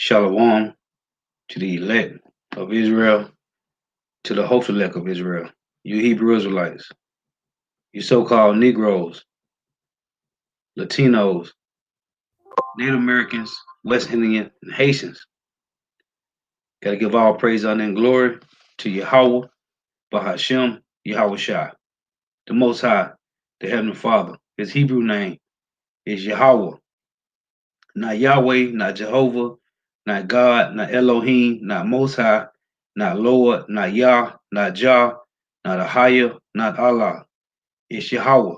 Shalom to the elect of Israel, to the hopeful elect of Israel, you Hebrew Israelites, you so-called Negroes, Latinos, Native Americans, West Indian, and Haitians. Gotta give all praise, honor, and glory to Yahweh, Bahashem, Yahweh Shai, the Most High, the Heavenly Father. His Hebrew name is Yahweh, not Yahweh, not Jehovah, not God, not Elohim, not Most High, not Lord, not Yah, not Jah, not Ahaya, not Allah. It's Yahweh.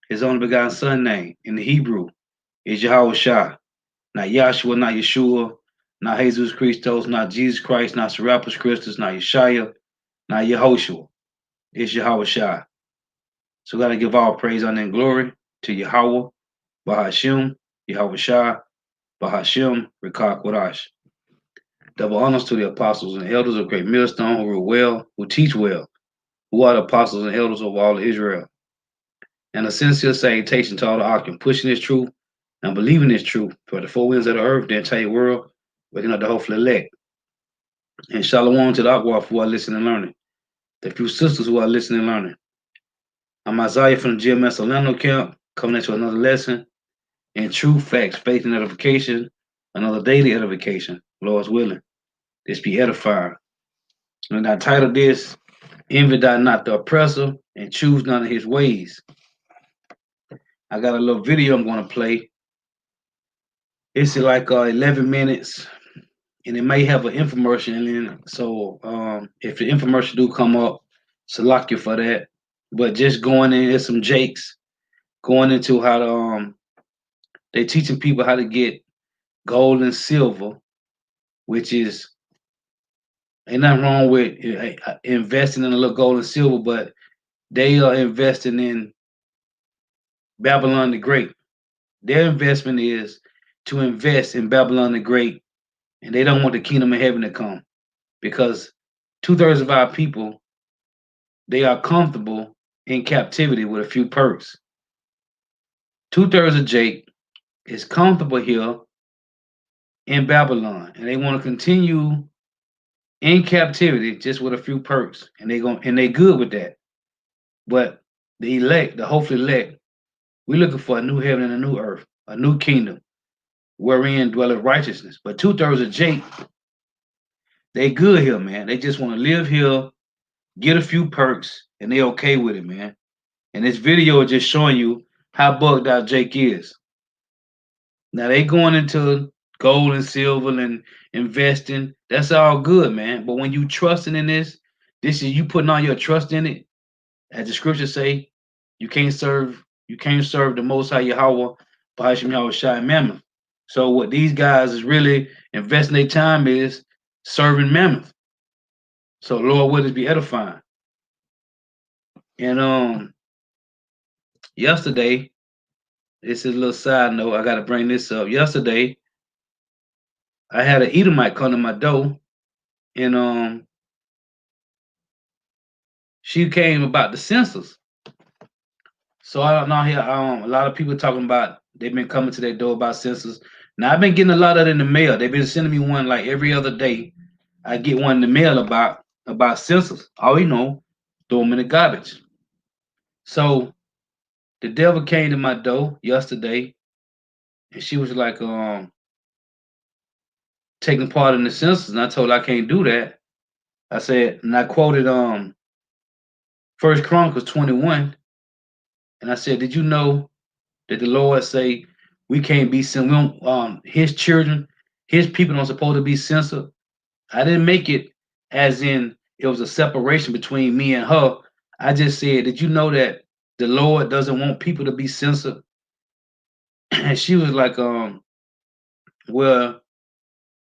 His only begotten son name in the Hebrew is Yahweh Shai. Not Yahshua, not Yeshua, not Jesus Christos, not Jesus Christ, not Serapis Christus, not Yeshaya, not Yehoshua. It's Yahweh Shai. So we got to give all praise, honor, and glory to Yahweh, Bahashem, Yahweh Shai, Bahashem, Rekah Kodash. Double honors to the apostles and elders of Great Millstone who rule well, who teach well, who are the apostles and elders of all Israel. And a sincere salutation to all the Akim pushing this truth and believing this truth for the four winds of the earth, the entire world, waking up the hopeful elect. And shalom to the Akwaf who are listening and learning, the few sisters who are listening and learning. I'm Isaiah from the GMS Orlando camp, coming into another lesson in true facts, faith, and edification, another daily edification, Lord's willing. This be edifying. And I titled this, Envy Thou Not the Oppressor, and Choose None of His Ways. I got a little video I'm going to play. It's like 11 minutes, and it may have an infomercial in it. So if the infomercial do come up, select you for that. But just going in, there's some jakes going into how to they're teaching people how to get gold and silver, which is ain't nothing wrong with investing in a little gold and silver, but they are investing in Babylon the Great. Their investment is to invest in Babylon the Great, and they don't want the kingdom of heaven to come because two-thirds of our people, they are comfortable in captivity with a few perks. Two-thirds of Jake is comfortable here in Babylon, and they want to continue in captivity just with a few perks, and they good with that. But the elect, the hopeful elect, we're looking for a new heaven and a new earth, a new kingdom wherein dwelleth righteousness. But two-thirds of Jake, they good here, man. They just want to live here, get a few perks, and they okay with it, man. And this video is just showing you how bugged out Jake is. Now they going into gold and silver and investing. That's all good, man. But when you trusting in this is you putting all your trust in it. As the scriptures say, you can't serve the Most High Yahweh, Bahashim Yahweh Shai Mammoth. So what these guys is really investing their time is serving Mammoth. So Lord, will this be edifying? And yesterday, this is a little side note. I got to bring this up. Yesterday, I had an Edomite come to my door, and she came about the census. So I don't know here. A lot of people talking about they've been coming to their door about census. Now I've been getting a lot of it in the mail. They've been sending me one like every other day. I get one in the mail about census. All you know, throw them in the garbage. So the devil came to my door yesterday, and she was like, taking part in the census, and I told her I can't do that. I said, and I quoted First Chronicles 21, and I said, did you know that the Lord say we can't be censored? We don't, his children, his people don't supposed to be censored. I didn't make it as in it was a separation between me and her. I just said, did you know that the Lord doesn't want people to be censored? And she was like, well,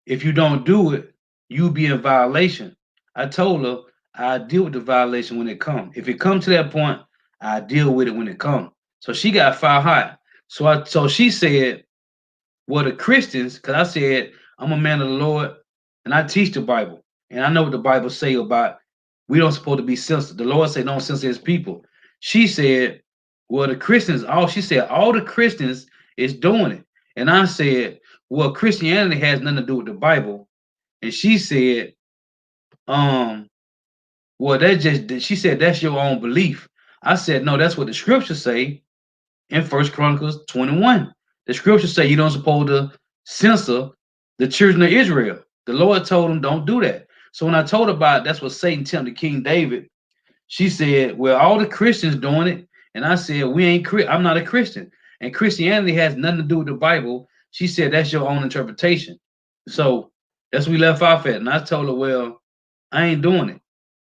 if you don't do it, you be in violation. I told her I deal with the violation when it comes. If it comes to that point, I deal with it when it comes. So she got fire hot. So she said, well, the Christians, because I said I'm a man of the Lord and I teach the Bible. And I know what the Bible say about we don't supposed to be censored. The Lord said don't censor his people. She said, well, the Christians, all the Christians is doing it. And I said, well, Christianity has nothing to do with the Bible. And she said, well, she said that's your own belief. I said, no, that's what the scriptures say in First Chronicles 21. The scriptures say you don't supposed to censor the children of Israel. The Lord told them don't do that. So when I told her about it, that's what Satan tempted King David. She said, well, all the Christians doing it. And I said, I'm not a Christian. And Christianity has nothing to do with the Bible. She said, that's your own interpretation. So that's what we left off at. And I told her, well, I ain't doing it.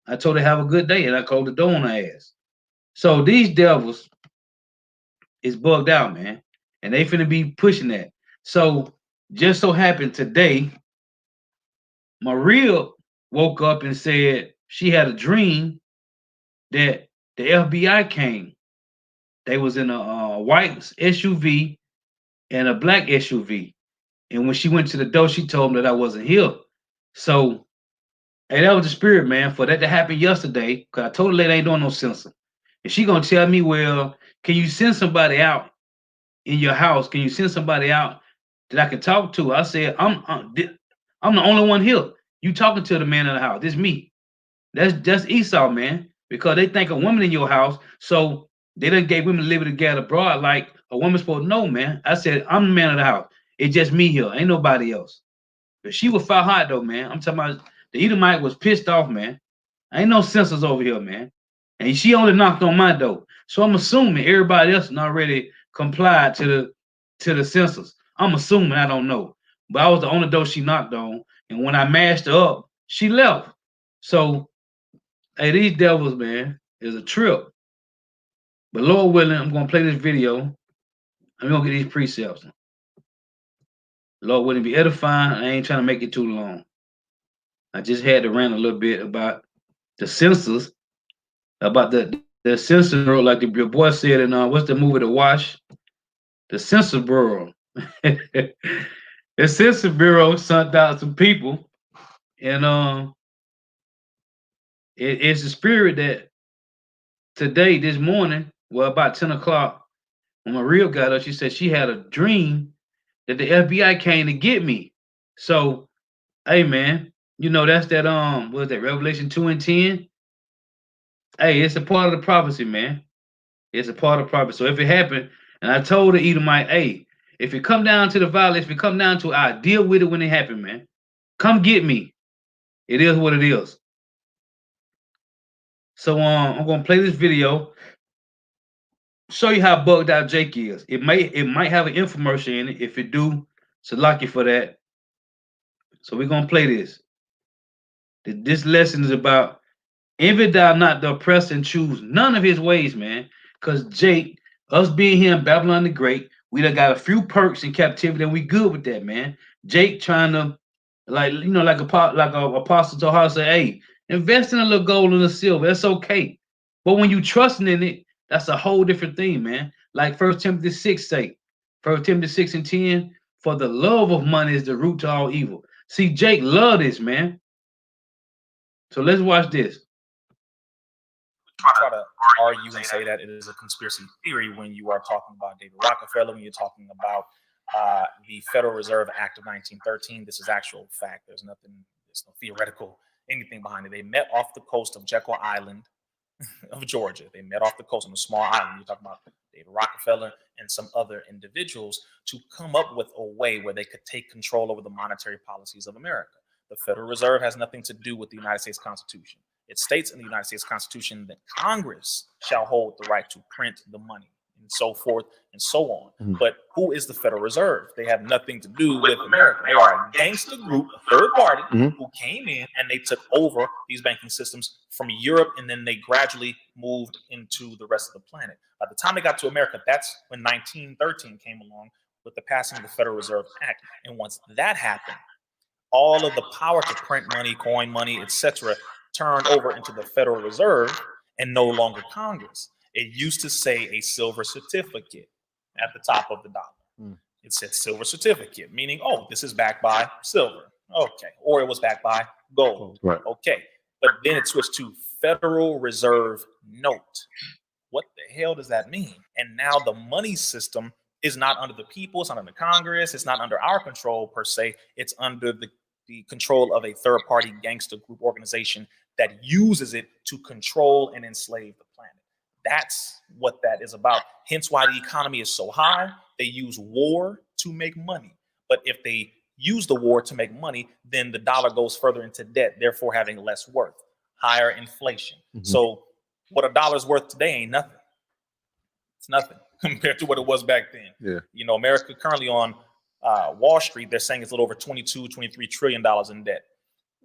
I told her have a good day, and I closed the door on her ass. So these devils is bugged out, man. And they finna be pushing that. So just so happened today, Maria woke up and said she had a dream that the FBI came. They was in a white SUV and a black SUV. And when she went to the door, she told them that I wasn't here. So, hey, that was the spirit, man, for that to happen yesterday. Because I told the lady I ain't doing no censor. And she gonna tell me, well, can you send somebody out in your house? Can you send somebody out that I can talk to? I said, I'm the only one here. You talking to the man in the house. This me. That's Esau, man. Because they think a woman in your house, so they done gave women liberty to get abroad like a woman's supposed to know, man. I said, I'm the man of the house. It's just me here. Ain't nobody else. But she was fire hot though, man. I'm talking about the Edomite was pissed off, man. Ain't no censors over here, man. And she only knocked on my door. So I'm assuming everybody else has already complied to the censors. I'm assuming, I don't know. But I was the only door she knocked on. And when I mashed her up, she left. So, hey, these devils, man, is a trip. But Lord willing, I'm going to play this video. I'm going to get these precepts. Lord willing, be edifying. I ain't trying to make it too long. I just had to rant a little bit about the censors, about the censor bureau, like your boy said in what's the movie, The Wash? The censor bureau. The censor bureau sent out some people, and it's a spirit that today, this morning, well, about 10 o'clock, when Maria got up, she said she had a dream that the FBI came to get me. So, hey, man, you know, that's that, what is that, Revelation 2 and 10? Hey, it's a part of the prophecy, man. It's a part of the prophecy. So if it happened, and I told the Edomite, hey, if it come down to the violence, if it come down to it, I deal with it when it happen, man. Come get me. It is what it is. So I'm gonna play this video, show you how bugged out Jake is. It might have an infomercial in it. If it do, so luck you for that. So we're gonna play this. This lesson is about envy thou not the oppressor and choose none of his ways, man. Because Jake, us being here in Babylon the Great, we done got a few perks in captivity, and we good with that, man. Jake trying to, like, you know, like a apostle to her, say, hey, invest in a little gold and a silver. That's okay. But when you trusting in it, that's a whole different thing, man. Like 1 Timothy 6 say, 1 Timothy 6 and 10, for the love of money is the root to all evil. See, Jake love this, man. So let's watch this. Try to argue and say that it is a conspiracy theory when you are talking about David Rockefeller, when you're talking about the Federal Reserve Act of 1913. This is actual fact. There's no theoretical anything behind it. They met off the coast of Jekyll Island of Georgia. They met off the coast on a small island. You're talking about David Rockefeller and some other individuals to come up with a way where they could take control over the monetary policies of America. The Federal Reserve has nothing to do with the United States Constitution. It states in the United States Constitution that Congress shall hold the right to print the money and so forth and so on. Mm-hmm. But who is the Federal Reserve? They have nothing to do with America. They are a gangster group, a third party, who came in and they took over these banking systems from Europe, and then they gradually moved into the rest of the planet. By the time they got to America, that's when 1913 came along with the passing of the Federal Reserve Act. And once that happened, all of the power to print money, coin money, etc., turned over into the Federal Reserve and no longer Congress. It used to say a silver certificate at the top of the dollar. It said silver certificate, meaning, oh, this is backed by silver. Okay. Or it was backed by gold. Right. Okay. But then it switched to Federal Reserve note. What the hell does that mean? And now the money system is not under the people, it's not under Congress, it's not under our control per se. It's under the control of a third-party gangster group organization that uses it to control and enslave the planet. That's what that is about. Hence why the economy is so high. They use war to make money. But if they use the war to make money, then the dollar goes further into debt, therefore having less worth, higher inflation. So what a dollar's worth today ain't nothing. It's nothing compared to what it was back then. Yeah. You know, America currently on Wall Street, they're saying it's a little over $22-23 trillion in debt.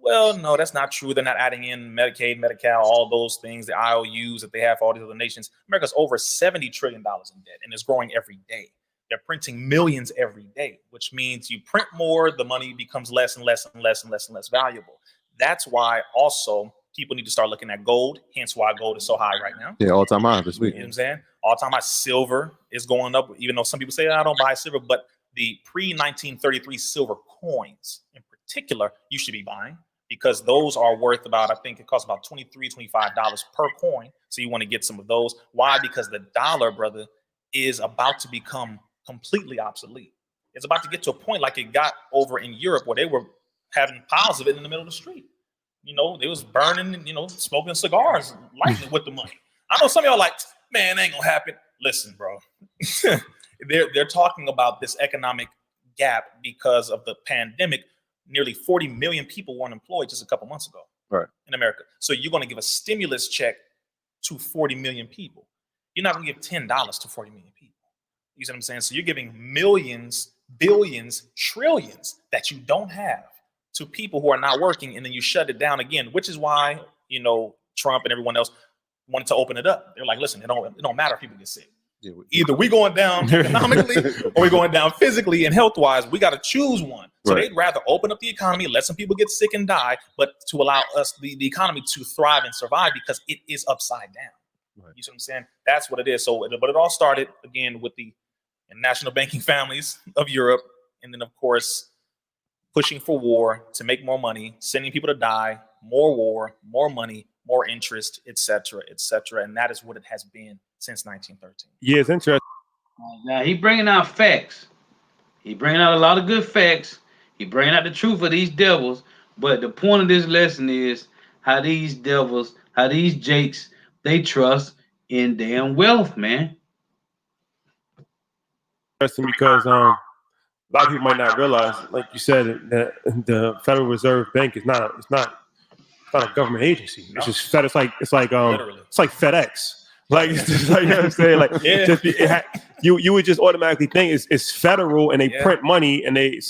Well, no, that's not true. They're not adding in Medicaid, Medi-Cal, all those things, the IOUs that they have for all these other nations. America's over $70 trillion in debt, and it's growing every day. They're printing millions every day, which means you print more, the money becomes less and less and less and less and less valuable. That's why also people need to start looking at gold, hence why gold is so high right now. Yeah, all-time high this week. You know what I'm saying? All-time high. Silver is going up, even though some people say, I don't buy silver, but the pre-1933 silver coins in particular, you should be buying because those are worth about, I think it costs about $23, $25 per coin. So you want to get some of those. Why? Because the dollar, brother, is about to become completely obsolete. It's about to get to a point like it got over in Europe where they were having piles of it in the middle of the street. You know, they was burning, you know, smoking cigars, lighting it with the money. I know some of y'all like, man, ain't gonna happen. Listen, bro, they're talking about this economic gap because of the pandemic. Nearly 40 million people weren't employed just a couple months ago in America. So you're going to give a stimulus check to 40 million people. You're not going to give $10 to 40 million people. You see what I'm saying? So you're giving millions, billions, trillions that you don't have to people who are not working, and then you shut it down again, which is why, you know, Trump and everyone else wanted to open it up. They're like, listen, it don't matter if people get sick. Yeah, Either we going down economically or we going down physically and health-wise. We got to choose one. So they'd rather open up the economy, let some people get sick and die, but to allow us, the economy, to thrive and survive because it is upside down. You see what I'm saying? That's what it is. So, but it all started, again, with the national banking families of Europe. And then, of course, pushing for war to make more money, sending people to die, more war, more money, more interest, et cetera, et cetera. And that is what it has been since 1913. Yeah, it's interesting. Now he bringing out facts. He bringing out a lot of good facts. He bringing out the truth of these devils. But the point of this lesson is how these devils, how these jakes, they trust in damn wealth, man. Interesting because a lot of people might not realize, like you said, that the Federal Reserve Bank is not a government agency. It's just it's like FedEx. Like, it's just like, you know what I'm saying? Like, you would just automatically think it's federal and they print money and you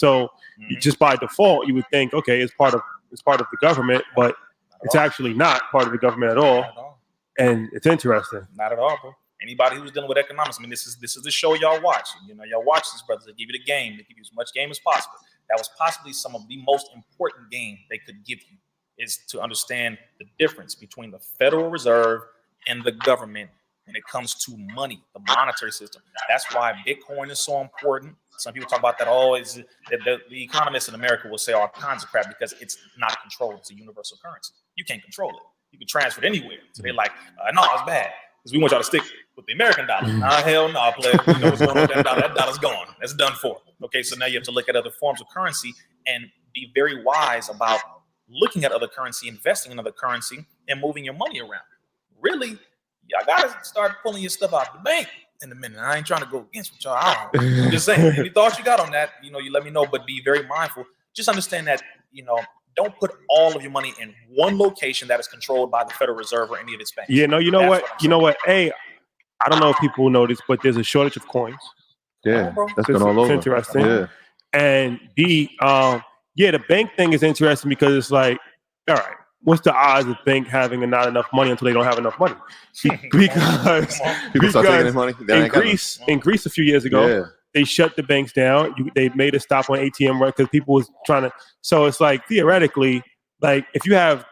just by default you would think, okay, it's part of the government, but it's actually not part of the government at all. And it's interesting. Not at all, bro. Anybody who's dealing with economics, I mean, this is the show y'all watch. You know, y'all watch these brothers. They give you the game. They give you as much game as possible. That was possibly some of the most important game they could give you, is to understand the difference between the Federal Reserve and the government when it comes to money, the monetary system. That's why Bitcoin is so important. Some people talk about that always. The economists in America will say all kinds of crap because it's not controlled. It's a universal currency. You can't control it. You can transfer it anywhere. So they're like, no, it's bad. Because we want y'all to stick with the American dollar. Hell no, player. You know what's going on with that dollar. That dollar's gone. That's done for. Okay, so now you have to look at other forms of currency and be very wise about looking at other currency, investing in other currency, and moving your money around. Really, y'all gotta start pulling your stuff out of the bank in a minute. I ain't trying to go against what y'all. I'm just saying, any thoughts you got on that, you know, you let me know, but be very mindful. Just understand that, you know, don't put all of your money in one location that is controlled by the Federal Reserve or any of its banks. Yeah, no, you know what? You know what? A, I don't know if people know this, but there's a shortage of coins. Yeah, that's been all over. It's interesting. Yeah. And B, the bank thing is interesting because it's like, all right, what's the odds of bank having not enough money until they don't have enough money? Because people start taking their money. In Greece a few years ago, they shut the banks down. They made a stop on ATM run because people was trying to. So it's like theoretically, like if you have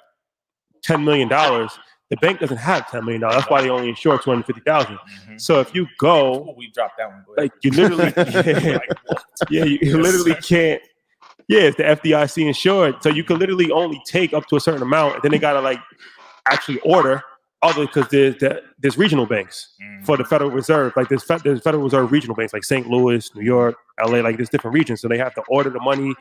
$10 million, the bank doesn't have $10 million. That's why they only insure $250,000. So if you go, we dropped that one. Like you literally, you literally can't. Yeah, it's the FDIC insured, so you can literally only take up to a certain amount, and then they gotta like actually order other because there's regional banks for the Federal Reserve. Like there's Federal Reserve regional banks like St. Louis, New York, LA. Like there's different regions, so they have to order the money,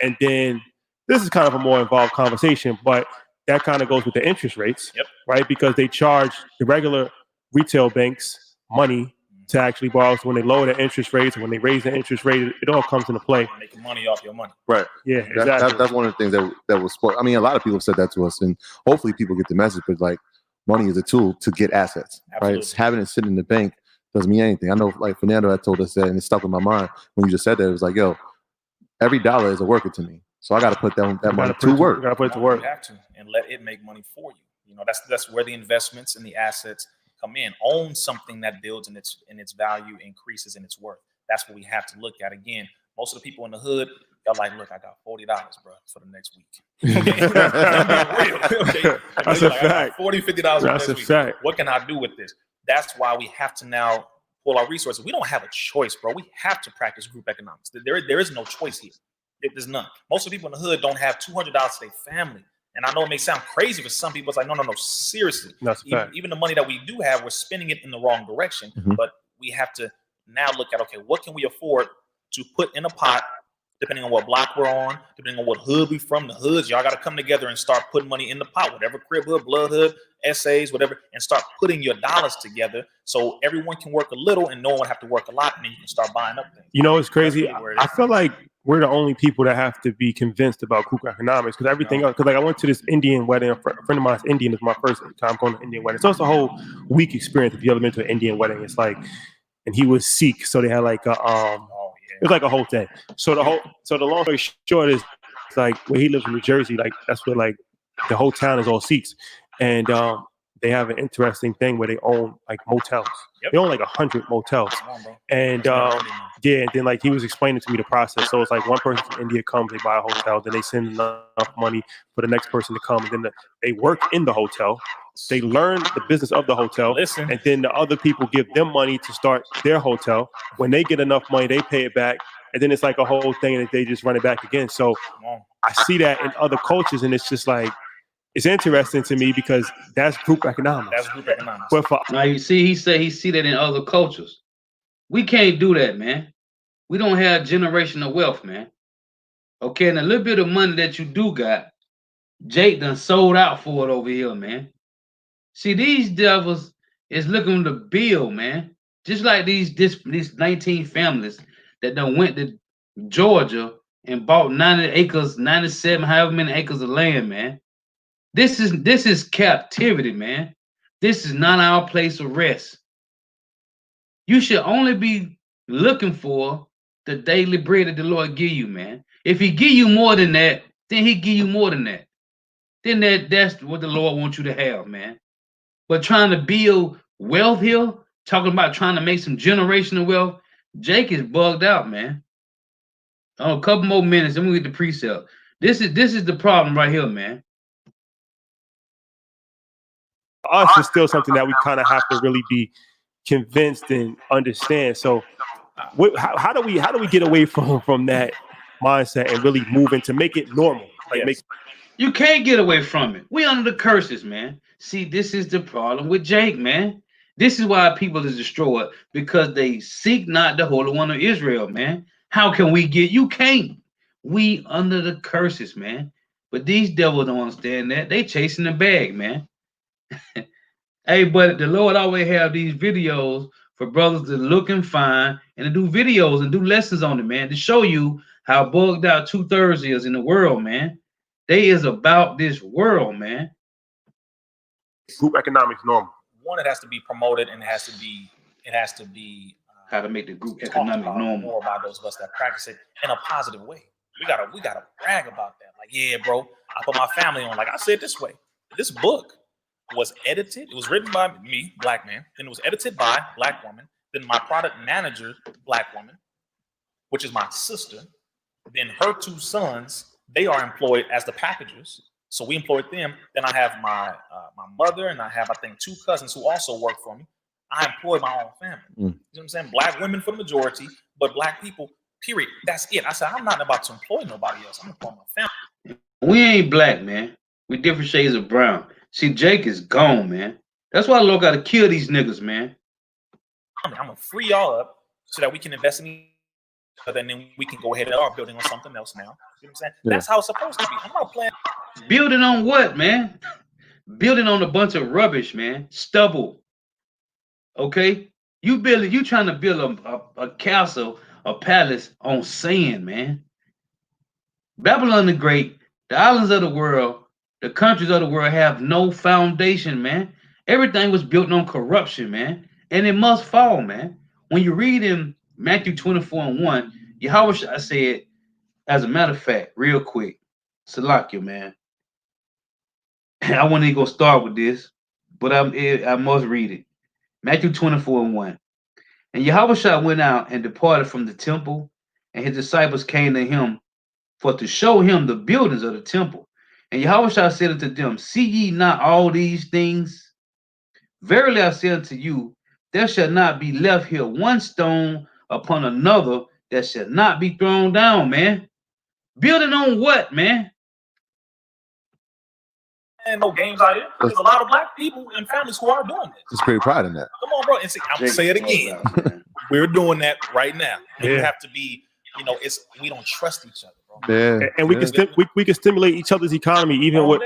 and then this is kind of a more involved conversation, but that kind of goes with the interest rates, right? Because they charge the regular retail banks money to actually borrow. So when they lower the interest rates and when they raise the interest rate, it all comes into play. Making money off your money. Right. Yeah, exactly. That's one of the things that was spoiled. I mean, a lot of people have said that to us, and hopefully people get the message. But like, money is a tool to get assets, right? It's having it sit in the bank doesn't mean anything. I know, like Fernando had told us that, and it stuck in my mind when you just said that. It was like, yo, every dollar is a worker to me, so I got to put that money to work. You got to put it to work. You have to, and let it make money for you. You know, that's where the investments and the assets come in. Own something that builds in its value, increases in its worth. That's what we have to look at. Again, most of the people in the hood, they're like, look, I got $40, bro, for the next week. Okay? Okay? That's a fact. $40, $50 That's for the next a week. fact. What can I do with this? That's why we have to now pull our resources. We don't have a choice, bro. We have to practice group economics. There is no choice here. There's none. Most of the people in the hood don't have $200 to their family. And I know it may sound crazy for some people. It's like, no, seriously. Even the money that we do have, we're spending it in the wrong direction. But we have to now look at, okay, what can we afford to put in a pot, depending on what block we're on, depending on what hood we from. The hoods, y'all got to come together and start putting money in the pot, whatever crib hood, blood hood, essays, whatever, and start putting your dollars together so everyone can work a little and no one have to work a lot, and then you can start buying up things. You know, it's crazy. I feel like we're the only people that have to be convinced about group economics, because everything else, because like I went to this Indian wedding, a friend of mine's Indian. Is my first time going to an Indian wedding. So it's a whole week experience if you ever been to an Indian wedding. It's like, and he was Sikh, so they had like a it was like a whole thing. So the long story short is, it's like where he lives in New Jersey, like that's where like the whole town is all Sikhs, and they have an interesting thing where they own like motels. They own like 100 motels, and and then like he was explaining to me the process. So it's like one person from India comes, they buy a hotel, then they send enough money for the next person to come, and then they work in the hotel. They learn the business of the hotel, and then the other people give them money to start their hotel. When they get enough money, they pay it back, and then it's like a whole thing, and they just run it back again. So I see that in other cultures, and it's just like, it's interesting to me because that's group economics. That's group economics. Now you see, he see that in other cultures. We can't do that, man. We don't have generational wealth, man. Okay, and a little bit of money that you do got, Jake done sold out for it over here, man. See, these devils is looking to build, man. Just like these 19 families that done went to Georgia and bought 90 acres, 97, however many acres of land, man. This is captivity, man. This is not our place of rest. You should only be looking for the daily bread that the Lord give you, man. If he give you more than that, then he give you more than that. Then that's what the Lord wants you to have, man. But trying to build wealth here, talking about trying to make some generational wealth, Jake is bugged out, man. Oh, a couple more minutes, then we get the precept. This is the problem right here, man. Us is still something that we kind of have to really be convinced and understand. So, how do we get away from that mindset and really move into make it normal? Like, you can't get away from it. We under the curses, man. See, this is the problem with Jake, man. This is why people is destroyed, because they seek not the Holy One of Israel, man. How can we get? You can't. We under the curses, man. But these devils don't understand that. They chasing the bag, man. Hey, but the Lord always have these videos for brothers to look and find and to do videos and do lessons on it, man, to show you how bugged out 2/3 is in the world, man. They is about this world, man. Group economics normal. One, it has to be promoted, and it has to be how to make the group economic normal. More about those of us that practice it in a positive way. We gotta brag about that. Like, yeah, bro, I put my family on. Like I said this way, this book was edited. It was written by me, black man. Then it was edited by black woman. Then my product manager, black woman, which is my sister. Then her 2 sons, they are employed as the packagers. So we employed them. Then I have my mother, and I have, I think, 2 cousins who also work for me. I employ my own family. You know what I'm saying? Black women for the majority, but black people, period. That's it. I said, I'm not about to employ nobody else. I'm employing my family. We ain't black, man. We different shades of brown. See, Jake is gone, man. That's why the Lord got to kill these niggas, man. I'm gonna free y'all up so that we can invest in each other, and then we can go ahead and start building on something else now. You know what I'm saying? Yeah. That's how it's supposed to be. I'm not playing. Building on what, man? Building on a bunch of rubbish, man. Stubble. Okay? You trying to build a castle, a palace on sand, man. Babylon the Great, the islands of the world, the countries of the world have no foundation, man. Everything was built on corruption, man. And it must fall, man. When you read in Matthew 24:1, Yahweh said, as a matter of fact, real quick, Salakia, man. I wasn't even gonna start with this, but I must read it. Matthew 24:1. And Yahweh went out and departed from the temple, and his disciples came to him for to show him the buildings of the temple. And Yahweh said unto them, see ye not all these things? Verily I say unto you, there shall not be left here one stone upon another that shall not be thrown down, man. Building on what, man? And no games out here. There's a lot of black people and families who are doing this. There's great pride in that. Come on, bro. And see, I'm gonna say it again. We're doing that right now. And you have to be, we don't trust each other, bro. Yeah. And we can stimulate each other's economy even with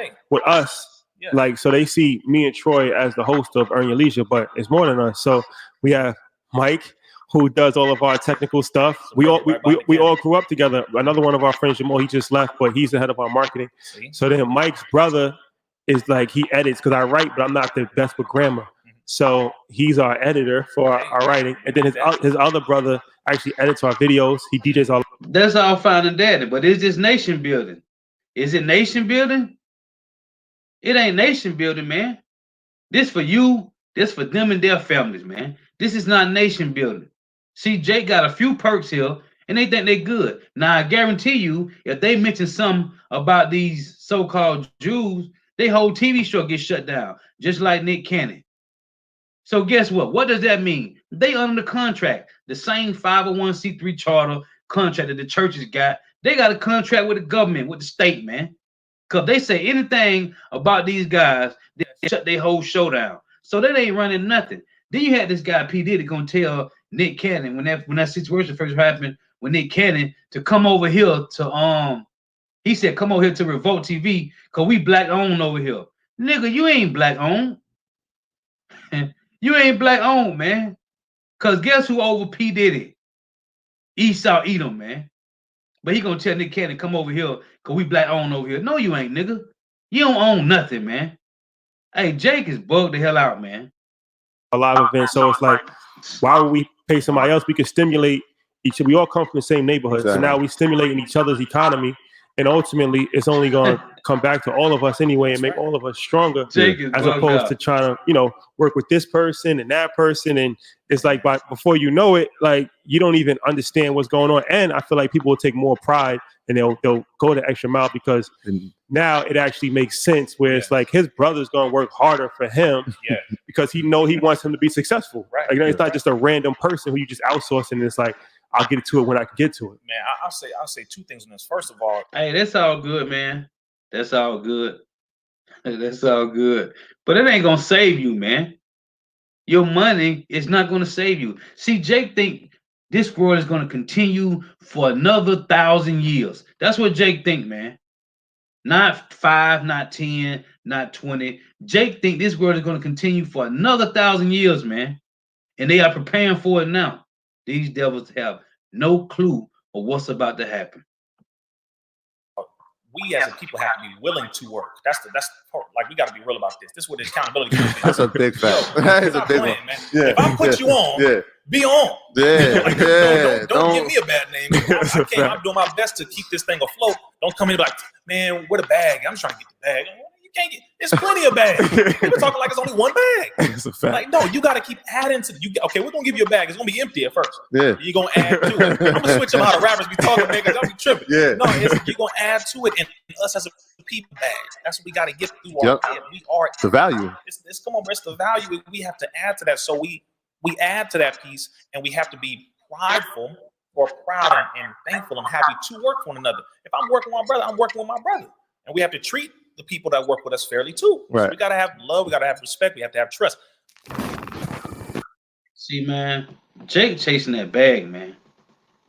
us. Yeah. Like, so they see me and Troy as the host of Earn Your Leisure, but it's more than us. So we have Mike, who does all of our technical stuff. We all grew up together. Another one of our friends, Jamal, he just left, but he's the head of our marketing. So then Mike's brother is like, he edits, because I write, but I'm not the best with grammar. So he's our editor for our writing. And then his other brother actually edits our videos. He DJs all. That's all fine and dandy, but is this nation building? Is it nation building? It ain't nation building, man. This for you, this for them and their families, man. This is not nation building. See, Jake got a few perks here, and they think they're good. Now, I guarantee you, if they mention something about these so-called Jews, their whole TV show gets shut down, just like Nick Cannon. So guess what? What does that mean? They under the contract, the same 501c3 charter contract that the churches got. They got a contract with the government, with the state, man. Because they say anything about these guys, they shut their whole show down. So they ain't running nothing. Then you had this guy P. Diddy gonna tell Nick Cannon when that situation first happened with Nick Cannon to come over here to he said come over here to Revolt TV because we black owned over here. Nigga, you ain't black owned. You ain't black owned, man. Cause guess who over P. Diddy? Esau Edom, man. But he gonna tell Nick Cannon come over here because we black owned over here. No, you ain't, nigga. You don't own nothing, man. Hey, Jake is bugged the hell out, man. A live event, so it's like, why would we pay somebody else? We can stimulate each. We all come from the same neighborhood, exactly. So now we stimulating each other's economy, and ultimately, it's only going to come back to all of us anyway and make all of us stronger, as opposed to trying to, work with this person and that person. And it's like, before you know it, like you don't even understand what's going on. And I feel like people will take more pride and they'll go the extra mile because now it actually makes sense. Where it's like his brother's going to work harder for him because he wants him to be successful. Right. Like it's not just a random person who you just outsource and it's like, I'll get to it when I can get to it. Man, I'll say two things on this. First of all, hey, that's all good, man. That's all good. That's all good. But it ain't gonna save you, man. Your money is not gonna save you. See, Jake think this world is gonna continue for another 1,000 years. That's what Jake think, man. Not 5, not 10, not 20. Jake think this world is gonna continue for another 1,000 years, man. And they are preparing for it now. These devils have no clue of what's about to happen. We as a people have to be willing to work. That's the part. Like we got to be real about this. This is what the accountability comes in. That's a big fact. That is a big one. Man. Yeah. If I put you on, be on. Yeah. Like, don't give me a bad name. I'm doing my best to keep this thing afloat. Don't come in like, man, where the bag? I'm trying to get the bag. You can't get. There's plenty of bags. People talking like it's only one bag. It's a fact. Like no, you got to keep adding to. Okay, we're gonna give you a bag. It's gonna be empty at first. Yeah. You're gonna add to it. I'm gonna switch up how the rappers be talking, nigga. Don't be tripping. Yeah. No, you're gonna add to it, and us as a people bags. That's what we got to get through. We are the value. It's come on, bro. It's the value. We have to add to that. So we add to that piece, and we have to be prideful or proud and thankful and happy to work for one another. If I'm working with my brother, I'm working with my brother, and we have to treat the people that work with us fairly too. Right. So we got to have love. We got to have respect. We have to have trust. See, man, Jake chasing that bag, man.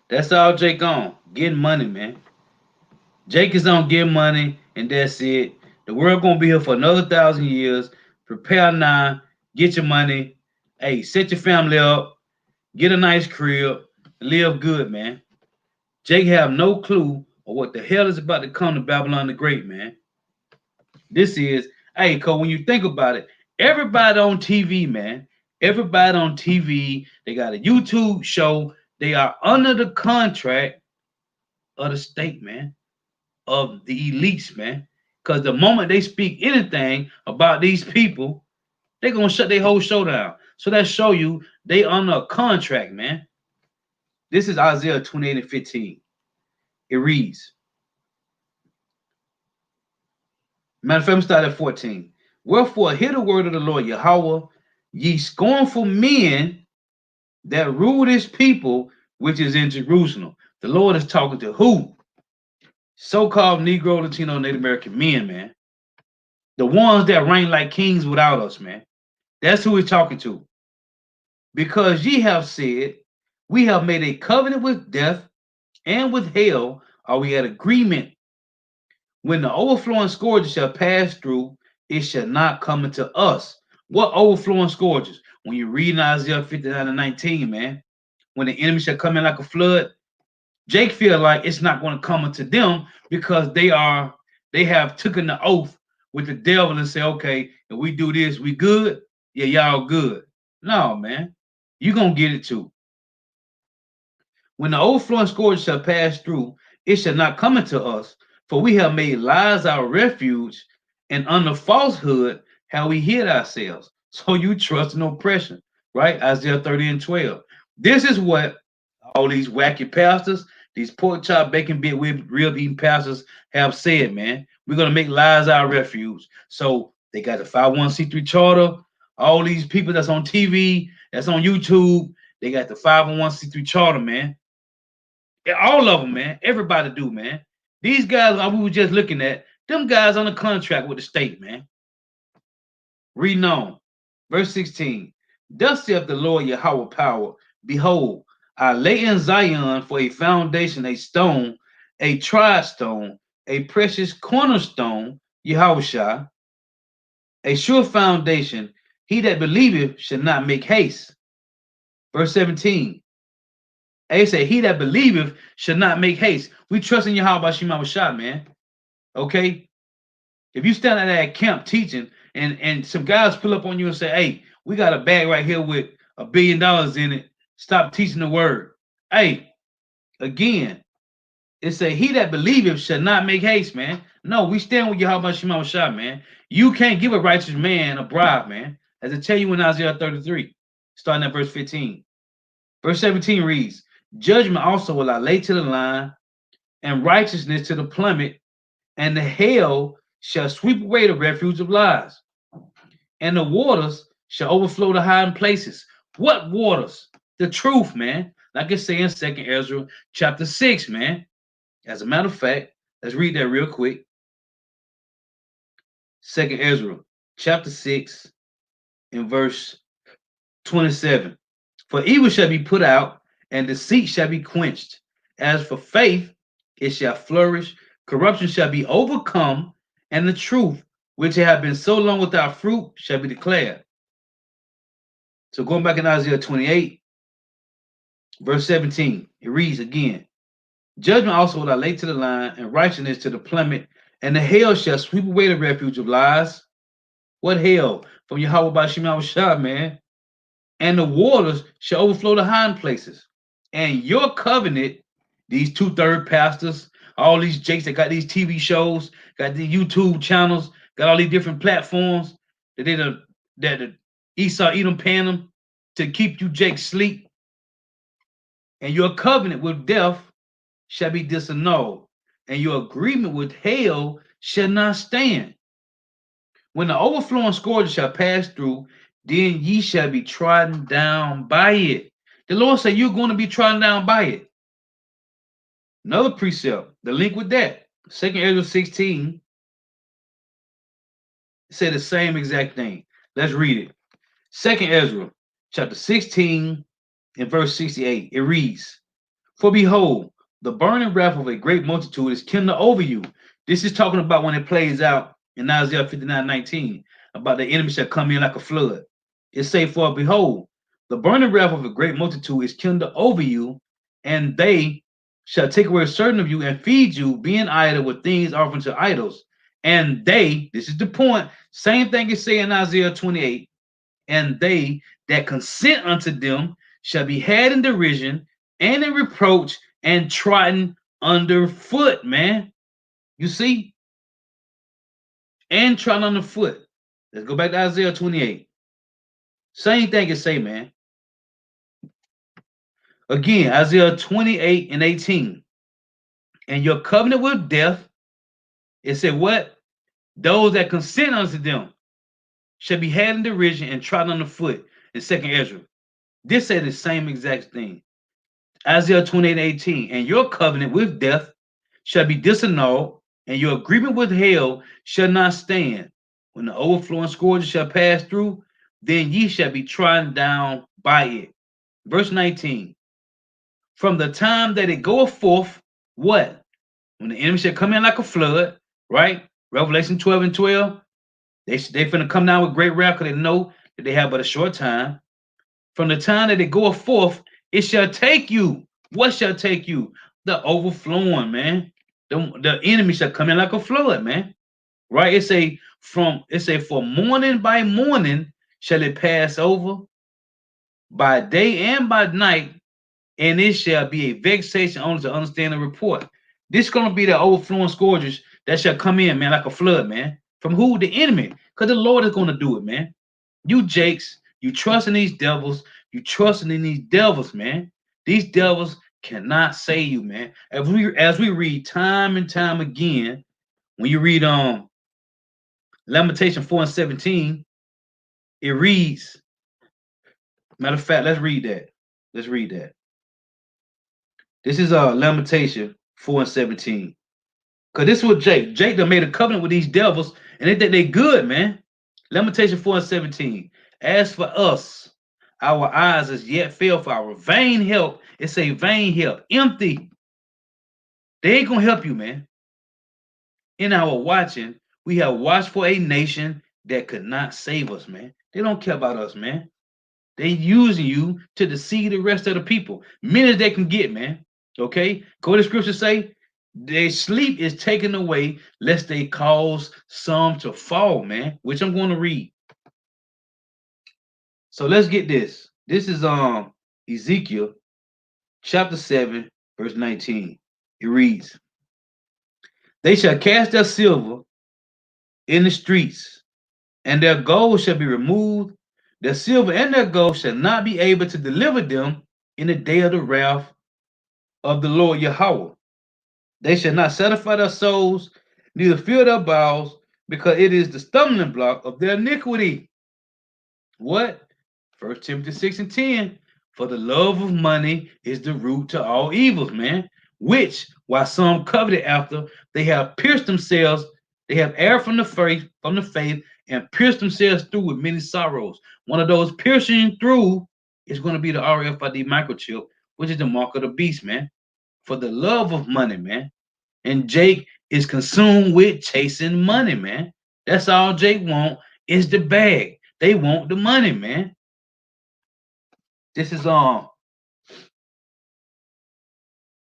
That's all Jake on. Getting money, man. Jake is on getting money, and that's it. The world gonna be here for another 1,000 years. Prepare now. Get your money. Hey, set your family up. Get a nice crib. Live good, man. Jake have no clue of what the hell is about to come to Babylon the Great, man. This is, hey, cause when you think about it, everybody on TV, man, everybody on TV, they got a YouTube show. They are under the contract of the state, man, of the elites, man. Cause the moment they speak anything about these people, they're gonna shut their whole show down. So that show you they under a contract, man. This is Isaiah 28 and 15. It reads, matter of fact, start at 14. Wherefore, hear the word of the Lord Yahweh, ye scornful men that rule this people which is in Jerusalem. The Lord is talking to who? So-called Negro, Latino, Native American men, man. The ones that reign like kings without us, man. That's who he's talking to. Because ye have said, we have made a covenant with death and with hell, are we at agreement. When the overflowing scourges shall pass through, it shall not come into us. What overflowing scourges? When you read in Isaiah 59 and 19, man, when the enemy shall come in like a flood, Jake feel like it's not going to come into them because they have taken the oath with the devil and say, okay, if we do this, we good. Yeah, y'all good. No, man, you gonna get it too. When the overflowing scourge shall pass through, it shall not come into us, for we have made lies our refuge, and under falsehood have we hid ourselves. So you trust in oppression, right? Isaiah 30 and 12. This is what all these wacky pastors, these pork chop, bacon bit, rib eating pastors have said, man. We're going to make lies our refuge. So they got the 501c3 charter. All these people that's on TV, that's on YouTube, they got the 501c3 charter, man. All of them, man. Everybody do, man. These guys we were just looking at, them guys on a contract with the state, man. Reading on. Verse 16. Thus saith the Lord Yahweh power, behold, I lay in Zion for a foundation, a stone, a tried stone, a precious cornerstone, Yahushua, a sure foundation. He that believeth should not make haste. Verse 17. They say, he that believeth should not make haste. We trust in Yahweh Shema Shah, man. Okay? If you stand at that camp teaching and some guys pull up on you and say, hey, we got a bag right here with $1 billion in it. Stop teaching the word. Hey, again, it say, he that believeth should not make haste, man. No, we stand with Yahweh Shema Shah, man. You can't give a righteous man a bribe, man. As I tell you in Isaiah 33, starting at verse 15. Verse 17 reads, judgment also will I lay to the line, and righteousness to the plummet, and the hail shall sweep away the refuge of lies, and the waters shall overflow the hiding places. What waters? The truth, man. Like I say in 2nd Ezra chapter 6, man. As a matter of fact, let's read that real quick. 2nd Ezra chapter 6 in verse 27. For evil shall be put out, and deceit shall be quenched. As for faith, it shall flourish. Corruption shall be overcome, and the truth, which have been so long without fruit, shall be declared. So going back in Isaiah 28, verse 17, it reads again, judgment also will I lay to the line, and righteousness to the plummet, and the hail shall sweep away the refuge of lies. What hail? From Yahweh by Shema Shah, man. And the waters shall overflow the hiding places. And your covenant, these 2/3 pastors, all these jakes that got these TV shows, got the YouTube channels, got all these different platforms that the Esau Edom paying them to keep you jakes sleep. And your covenant with death shall be disannulled, and your agreement with hell shall not stand. When the overflowing scourge shall pass through, then ye shall be trodden down by it. The Lord said you're going to be trodden down by it. Another precept, the link with that, 2nd Ezra 16, said the same exact thing. Let's read it. Second Ezra, chapter 16 and verse 68. It reads, "For behold, the burning wrath of a great multitude is kindled over you." This is talking about when it plays out in Isaiah 59:19, about the enemy shall come in like a flood. It say, "For behold, the burning wrath of a great multitude is kindled over you, and they shall take away certain of you and feed you, being idle with things offered to idols. And they," this is the point, same thing is saying in Isaiah 28, "and they that consent unto them shall be had in derision and in reproach and trodden underfoot," man. You see? And trodden underfoot. Let's go back to Isaiah 28. Same thing it say, man. Again, Isaiah 28 and 18. "And your covenant with death," it said what? "Those that consent unto them shall be had in derision and trodden underfoot," in second Ezra. This said the same exact thing. Isaiah 28:18, "And your covenant with death shall be disannulled, and your agreement with hell shall not stand. When the overflowing scourge shall pass through, then ye shall be trodden down by it." Verse 19, "From the time that it goeth forth," what? When the enemy shall come in like a flood, right? Revelation 12 and 12, they finna come down with great wrath because they know that they have but a short time. "From the time that it goeth forth, it shall take you." What shall take you? The overflowing, man. The enemy shall come in like a flood, man. Right? It say for morning by morning shall it pass over, by day and by night, and it shall be a vexation only to understand the report. This is gonna be the overflowing scourges that shall come in, man, like a flood, man. From who? The enemy. Because the Lord is gonna do it, man. You Jakes, you trust in these devils, you trusting in these devils, man. These devils cannot save you, man. As we read time and time again, when you read Lamentation 4 and 17, it reads, matter of fact, let's read that. Let's read that. This is Lamentation 4 and 17. Because this is what Jake done made a covenant with these devils, and they think they good, man. Lamentation 4 and 17. "As for us, our eyes is yet fail for our vain help." It's a vain help, empty. They ain't gonna help you, man. "In our watching, we have watched for a nation that could not save us," man. They don't care about us, man. They using you to deceive the rest of the people. Many as they can get, man. Okay? Go to the scripture say, "Their sleep is taken away, lest they cause some to fall," man. Which I'm going to read. So let's get this. This is Ezekiel chapter 7, verse 19. It reads, "They shall cast their silver in the streets, and their gold shall be removed. Their silver and their gold shall not be able to deliver them in the day of the wrath of the Lord Yahweh. They shall not satisfy their souls, neither fill their bowels, because it is the stumbling block of their iniquity." What? 1 Timothy 6 and 10. "For the love of money is the root to all evils," man. "Which, while some coveted after, they have pierced themselves, they have erred from the faith, and pierced themselves through with many sorrows." One of those piercing through is going to be the RFID microchip, which is the mark of the beast, man. For the love of money, man. And Jake is consumed with chasing money, man. That's all Jake want is the bag. They want the money, man. This is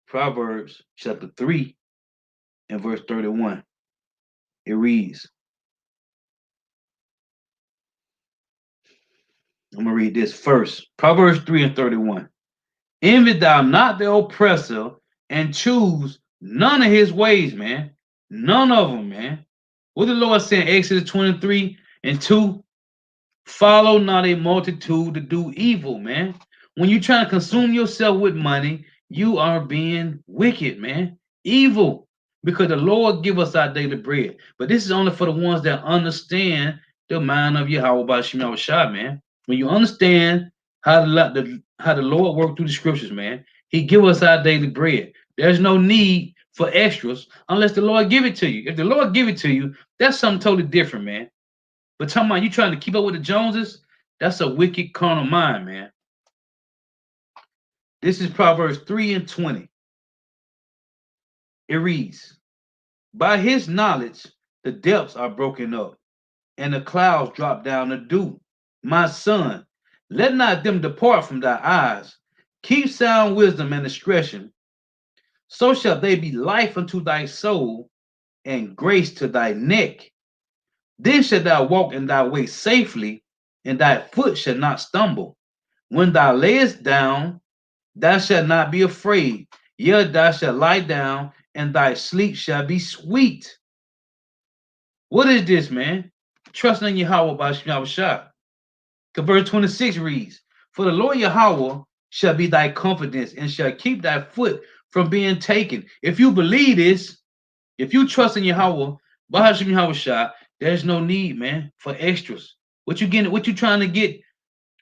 Proverbs chapter 3 and verse 31. It reads, I'm gonna read this first. Proverbs 3 and 31. "Envy thou not the oppressor, and choose none of his ways," man. None of them, man. What the Lord said in Exodus 23 and 2? "Follow not a multitude to do evil," man. When you try to consume yourself with money, you are being wicked, man. Evil. Because the Lord give us our daily bread. But this is only for the ones that understand the mind of Yahweh by Shema Shah, man. When you understand how the Lord worked through the scriptures, man, He give us our daily bread. There's no need for extras unless the Lord give it to you. If the Lord give it to you, that's something totally different, man. But talking about you trying to keep up with the Joneses, that's a wicked carnal mind, man. This is Proverbs 3 and 20. It reads, by his knowledge, the depths are broken up, and the clouds drop down the dew. My son, let not them depart from thy eyes. Keep sound wisdom and discretion. So shall they be life unto thy soul and grace to thy neck. Then shalt thou walk in thy way safely, and thy foot shall not stumble. When thou layest down, thou shalt not be afraid. Yea, thou shalt lie down, and thy sleep shall be sweet. What is this, man? Trusting in Yahweh by Shah. Verse 26 reads, for the Lord Yahweh shall be thy confidence and shall keep thy foot from being taken. If you believe this, if you trust in Yahweh, Bahashim Yahweh Shah, there's no need, man, for extras. What you getting? What you trying to get?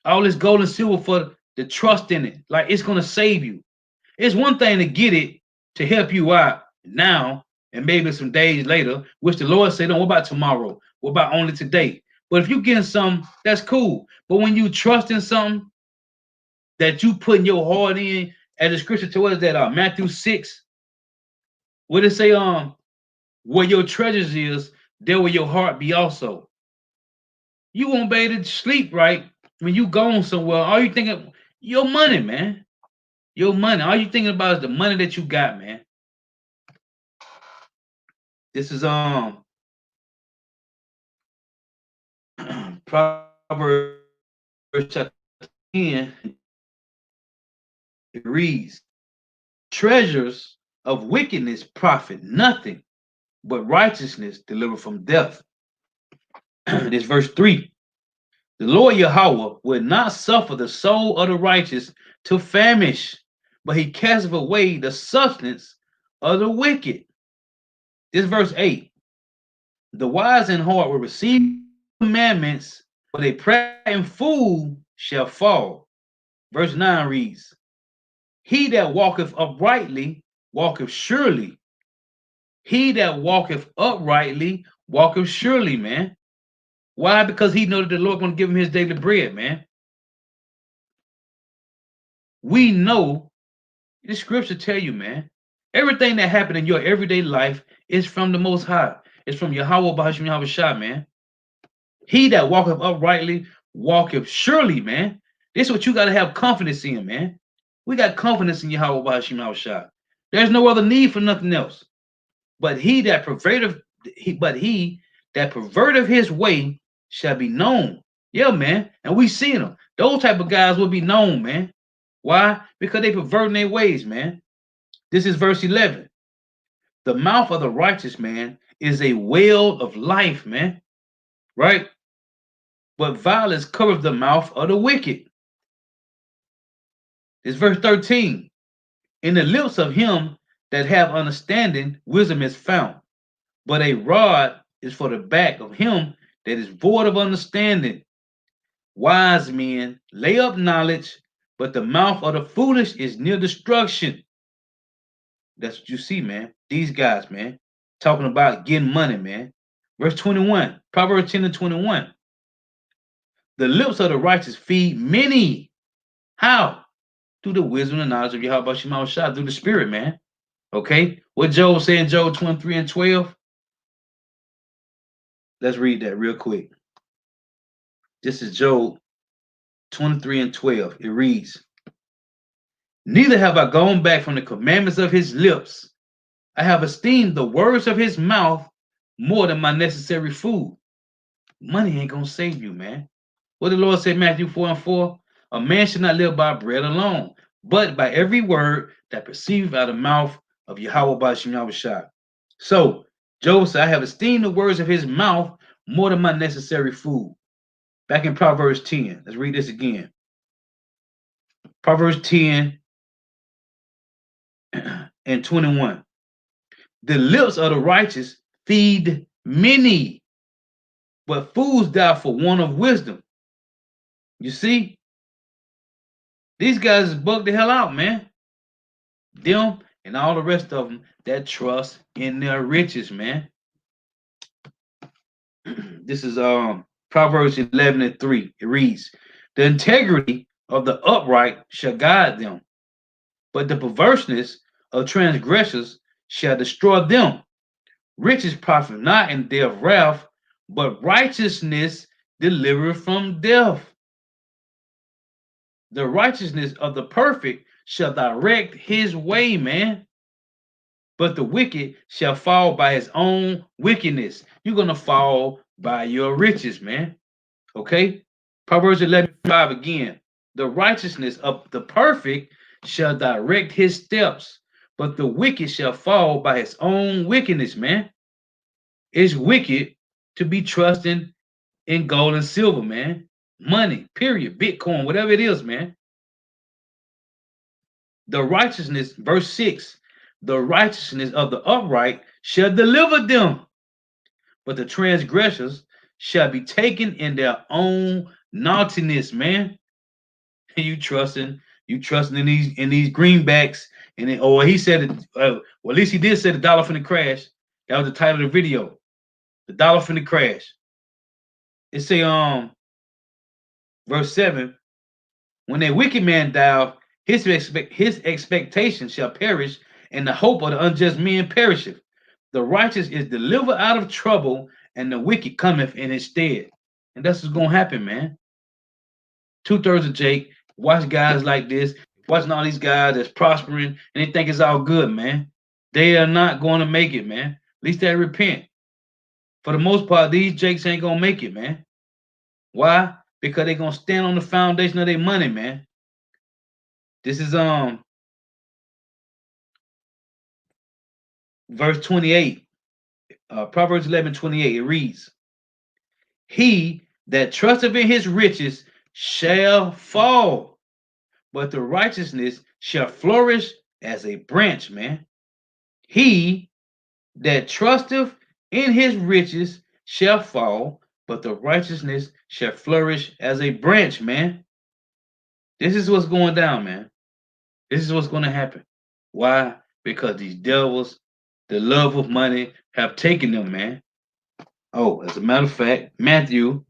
All this gold and silver for the trust in it. Like it's gonna save you. It's one thing to get it to help you out now and maybe some days later, which the Lord said, no, what about tomorrow? What about only today? But if you getting something, that's cool. But when you trust in something that you putting your heart in, as the scripture told us that Matthew 6, what it say, where your treasures is, there will your heart be also. You won't be able to sleep right when you going somewhere. All you thinking, your money, man. Your money. All you thinking about is the money that you got, man. This is Proverbs chapter 10. It reads, treasures of wickedness profit nothing, but righteousness deliver from death. This verse 3. The Lord Yahweh will not suffer the soul of the righteous to famish, but he casteth away the substance of the wicked. This verse 8. The wise in heart will receive commandments, but a prating fool shall fall. Verse 9 reads, he that walketh uprightly walketh surely. He that walketh uprightly walketh surely, man. Why? Because he knows that the Lord going to give him his daily bread, man. We know the scripture tell you, man, everything that happened in your everyday life is from the Most High. It's from Yahweh Bahashim Yahweh Shah, man. He that walketh uprightly walketh surely, man. This is what you got to have confidence in, man. We got confidence in Yahweh Bahashim Yahweh Shah. There's no other need for nothing else. But he that perverteth his way shall be known. Yeah, man. And we see them. Those type of guys will be known, man. Why? Because they perverting their ways, man. This is verse 11. The mouth of the righteous man is a well of life, man. Right? But violence covers the mouth of the wicked. It's verse 13. In the lips of him that have understanding, wisdom is found. But a rod is for the back of him that is void of understanding. Wise men lay up knowledge, but the mouth of the foolish is near destruction. That's what you see, man. These guys, man, talking about getting money, man. Verse 21, Proverbs 10 and 21. The lips of the righteous feed many. How? Through the wisdom and knowledge of Yahweh Shema Shah, through the spirit, man. Okay? What Job said in Job 23 and 12? Let's read that real quick. This is Job 23 and 12. It reads, neither have I gone back from the commandments of his lips. I have esteemed the words of his mouth more than my necessary food. Money ain't gonna save you, man. What the Lord said, Matthew 4 and 4, a man should not live by bread alone, but by every word that proceeds out of the mouth of Yahweh Bashim Yahweh Shah. So Job said, I have esteemed the words of his mouth more than my necessary food. Back in Proverbs 10, let's read this again. Proverbs 10 and 21. The lips of the righteous feed many, but fools die for want of wisdom. You see? These guys bugged the hell out, man. Them and all the rest of them that trust in their riches, man. This is Proverbs 11:3. It reads, "The integrity of the upright shall guide them, but the perverseness of transgressors shall destroy them. Riches profit not in day of wrath, but righteousness delivereth from death. The righteousness of the perfect shall direct his way, man. But the wicked shall fall by his own wickedness." You're gonna fall by your riches, man. Okay? Proverbs 11:5 again. "The righteousness of the perfect shall direct his steps, but the wicked shall fall by his own wickedness," man. It's wicked to be trusting in gold and silver, man. Money, period. Bitcoin, whatever it is, man. The righteousness, verse 6, "the righteousness of the upright shall deliver them, but the transgressors shall be taken in their own naughtiness," man. You trusting in these greenbacks, and then, or he said it. Well, at least he did say the dollar finna crash. That was the title of the video. The dollar finna crash. It say verse 7, "When a wicked man die, his expectation shall perish, and the hope of the unjust man perisheth. The righteous is delivered out of trouble, and the wicked cometh in his stead." And that's what's gonna happen, man. 2/3 of Jake watch guys like this, watching all these guys that's prospering, and they think it's all good, man. They are not going to make it, man. At least they repent. For the most part, these Jakes ain't gonna make it, man. Why? Because they're gonna stand on the foundation of their money, man. This is verse 28, Proverbs 11:28. It reads, "He that trusteth in his riches shall fall, but the righteousness shall flourish as a branch," man. He that trusteth in his riches shall fall, but the righteousness shall flourish as a branch, man. This is what's going down, man. This is what's going to happen. Why? Because these devils, the love of money, have taken them, man. Oh, as a matter of fact, Matthew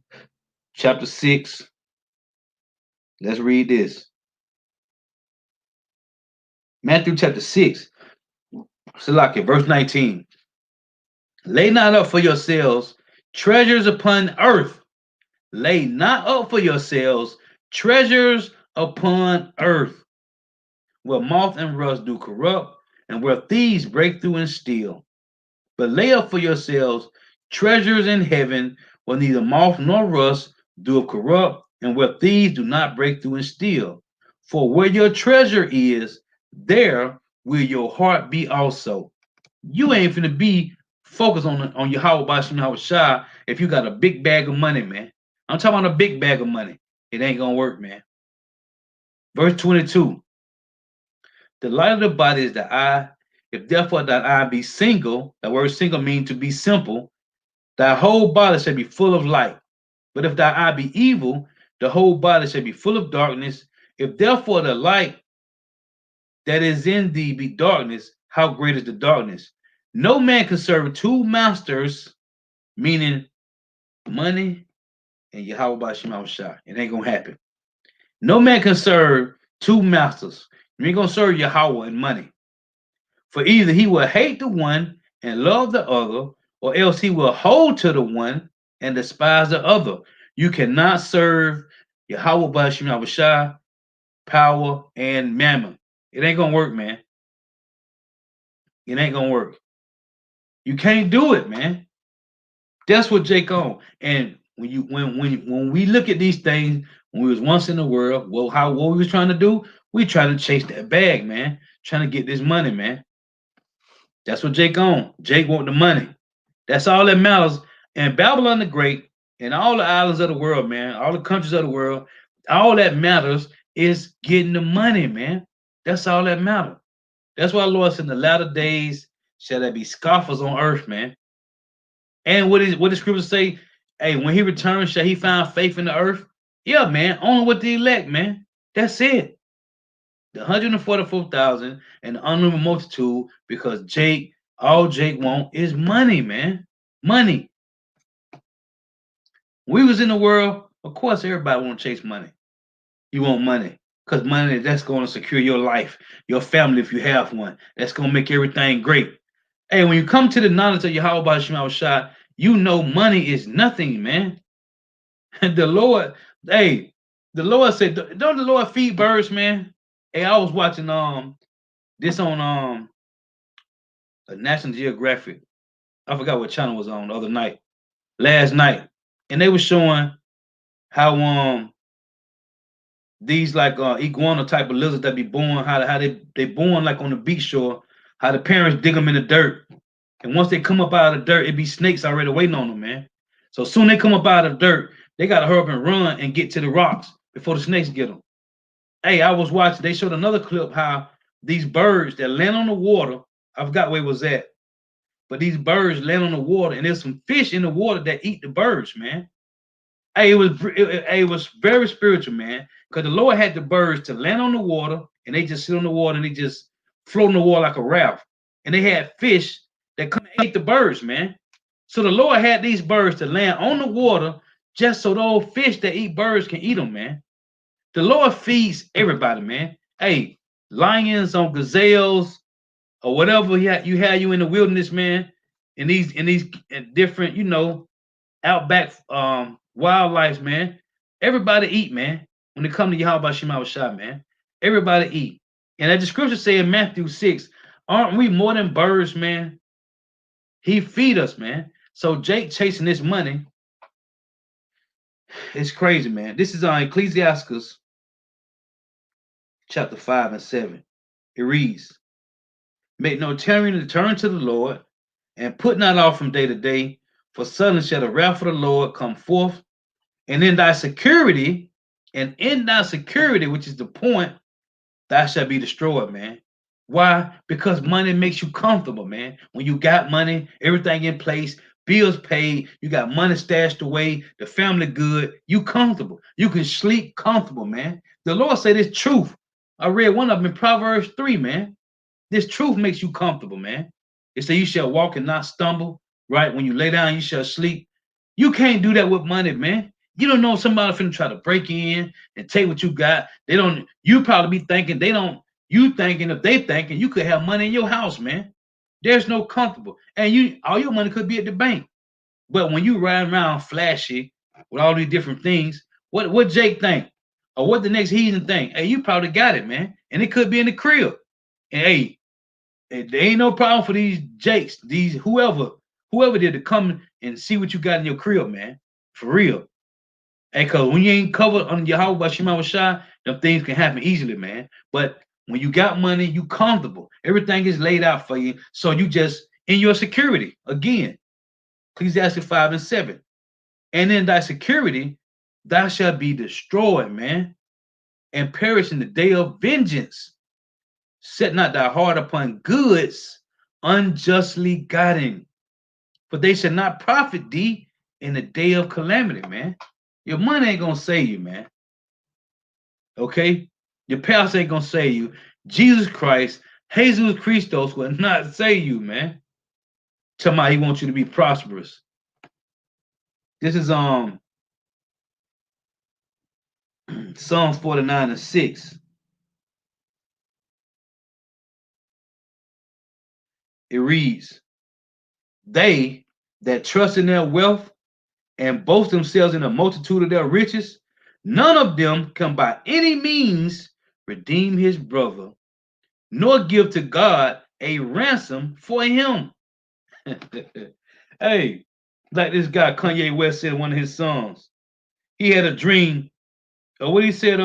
chapter 6. Let's read this. Matthew chapter 6, Salaki, verse 19. "Lay not up for yourselves treasures upon earth. Lay not up for yourselves treasures upon earth, where moth and rust do corrupt, and where thieves break through and steal. But lay up for yourselves treasures in heaven, where neither moth nor rust do corrupt, and where thieves do not break through and steal. For where your treasure is, there will your heart be also." You ain't finna be focused on your how about you Shah if you got a big bag of money, man. I'm talking about a big bag of money. It ain't gonna work, man. Verse 22. "The light of the body is the eye. If therefore that eye be single," the word single means to be simple, "thy whole body shall be full of light. But if thy eye be evil, the whole body shall be full of darkness. If therefore the light that is in thee be darkness, how great is the darkness? No man can serve two masters," meaning money and Yahweh Bashim Shah. It ain't gonna happen. No man can serve two masters. You ain't gonna serve Yahweh and money. For either he will hate the one and love the other, or else he will hold to the one and despise the other. You cannot serve Yahweh Bashim Shah, power, and mammon. It ain't gonna work, man. It ain't gonna work. You can't do it, man. That's what Jake on. And when we look at these things, when we was once in the world, what we was trying to do, we trying to chase that bag, man. Trying to get this money, man. That's what Jake on. Jake want the money. That's all that matters. And Babylon the Great and all the islands of the world, man, all the countries of the world, all that matters is getting the money, man. That's all that matters. That's why Lord said in the latter days shall there be scoffers on earth, man. And what the scriptures say? Hey, when he returns, shall he find faith in the earth? Yeah, man. Only with the elect, man. That's it. The 144,000 and the unlimited multitude, because all Jake want is money, man. Money. We was in the world, of course, everybody want to chase money. You want money. Because money, that's going to secure your life, your family, if you have one. That's going to make everything great. Hey, when you come to the knowledge of Yahweh Shema Shah, you know money is nothing, man. And the Lord, hey, the Lord said, don't the Lord feed birds, man? Hey, I was watching this on a National Geographic. I forgot what channel was on the other night, last night. And they were showing how these like iguana type of lizards that be born, how they born like on the beach shore, how the parents dig them in the dirt. And once they come up out of the dirt, it be snakes already waiting on them, man. So soon they come up out of the dirt, they gotta hurry up and run and get to the rocks before the snakes get them. Hey, I was watching. They showed another clip how these birds that land on the water. I forgot where it was at, but these birds land on the water, and there's some fish in the water that eat the birds, man. Hey, it was very spiritual, man, because the Lord had the birds to land on the water, and they just sit on the water and they just float in the water like a raft. And they had fish that come and ate the birds, man. So the Lord had these birds to land on the water just so those fish that eat birds can eat them, man. The Lord feeds everybody, man. Hey, lions on gazelles or whatever you have you in the wilderness, man. In these different, outback wildlife, man. Everybody eat, man. When it comes to Yahweh Shema Shah, man. Everybody eat. And as the scripture say in Matthew 6, aren't we more than birds, man? He feed us, man. So Jake chasing this money, it's crazy, man. This is on Ecclesiastes chapter 5 and 7. It reads, make no tarrying to turn to the Lord, and put not off from day to day, for suddenly shall the wrath of the Lord come forth, and in thy security, which is the point, thou shalt be destroyed, man. Why? Because money makes you comfortable, man. When you got money, everything in place, bills paid, you got money stashed away, the family good, you comfortable. You can sleep comfortable, man. The Lord said this truth. I read one of them in Proverbs 3, man. This truth makes you comfortable, man. It says you shall walk and not stumble, right? When you lay down, you shall sleep. You can't do that with money, man. You don't know somebody finna try to break in and take what you got. They don't, you probably be thinking you thinking if they thinking you could have money in your house, man. There's no comfortable. And all your money could be at the bank. But when you ride around flashy with all these different things, what Jake think? Or what the next heathen think? Hey, you probably got it, man. And it could be in the crib. And hey, there ain't no problem for these Jakes, these whoever did to come and see what you got in your crib, man. For real. Hey, cause when you ain't covered on Yahweh Shema Shai, them things can happen easily, man. But when you got money, you comfortable. Everything is laid out for you. So you just in your security. Again, Ecclesiastes 5 and 7. And in thy security, thou shalt be destroyed, man, and perish in the day of vengeance. Set not thy heart upon goods unjustly gotten, for they shall not profit thee in the day of calamity, man. Your money ain't gonna save you, man. Okay? Your pastor ain't gonna save you. Jesus Christ, Jesus Christos will not save you, man. Tell me he wants you to be prosperous. This is Psalms 49 and 6. It reads, they that trust in their wealth and boast themselves in the multitude of their riches, none of them can by any means redeem his brother, nor give to God a ransom for him. Hey, like this guy Kanye West said in one of his songs, he had a dream, or what he said,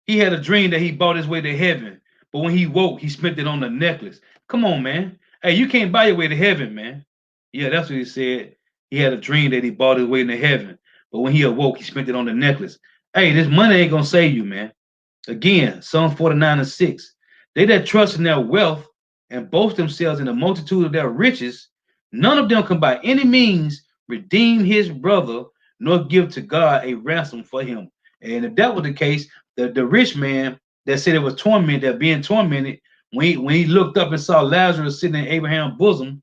he had a dream that he bought his way to heaven, but when he woke, he spent it on the necklace. Come on, man. Hey, you can't buy your way to heaven, man. Yeah, that's what he said. He had a dream that he bought his way to heaven, but when he awoke, he spent it on the necklace. Hey, this money ain't gonna save you, man. Again, Psalm 49 and 6. They that trust in their wealth and boast themselves in the multitude of their riches, none of them can by any means redeem his brother, nor give to God a ransom for him. And if that was the case, the rich man that said it was torment, that being tormented, when he looked up and saw Lazarus sitting in Abraham's bosom,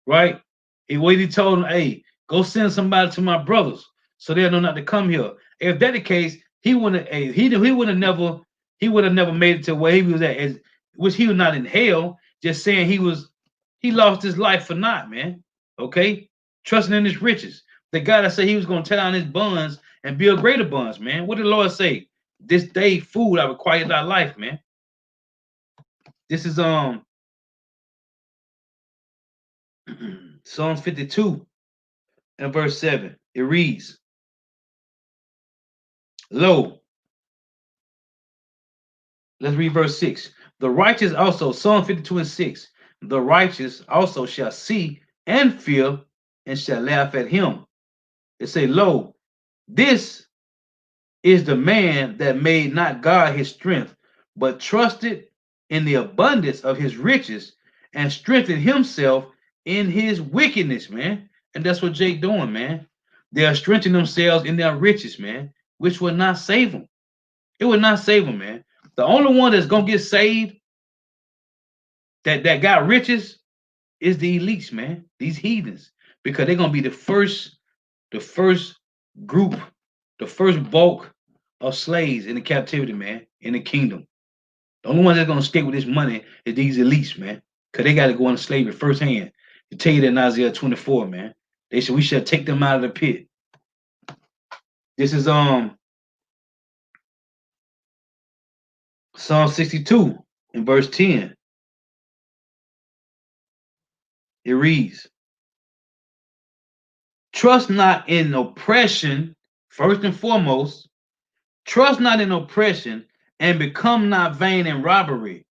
right? He told him, hey, Go send somebody to my brothers so they'll know not to come here. If that the case, he wouldn't he would have never made it to where he was at, which he was not in hell, just saying he lost his life for naught, man. Okay? Trusting in his riches. The guy that said he was gonna tear down his bonds and build greater bonds, man. What did the Lord say? This day food I require thy life, man. This is Psalms 52 and verse 7. It reads, Lo, let's read verse 6. The righteous also, Psalm 52 and 6. The righteous also shall see and fear and shall laugh at him. It say, Lo, this is the man that made not God his strength, but trusted in the abundance of his riches and strengthened himself in his wickedness, man. And that's what Jake doing, man. They are strengthening themselves in their riches, man, which will not save them. It will not save them, man. The only one that's gonna get saved that got riches is the elites, man. These heathens, because they're gonna be the first group, the first bulk of slaves in the captivity, man, in the kingdom. The only ones that's gonna stick with this money is these elites, man, because they got to go into slavery firsthand. To tell you that in Isaiah 24, man, they said we shall take them out of the pit. This is Psalm 62 in verse 10. It reads, trust not in oppression, first and foremost, trust not in oppression, and become not vain in robbery.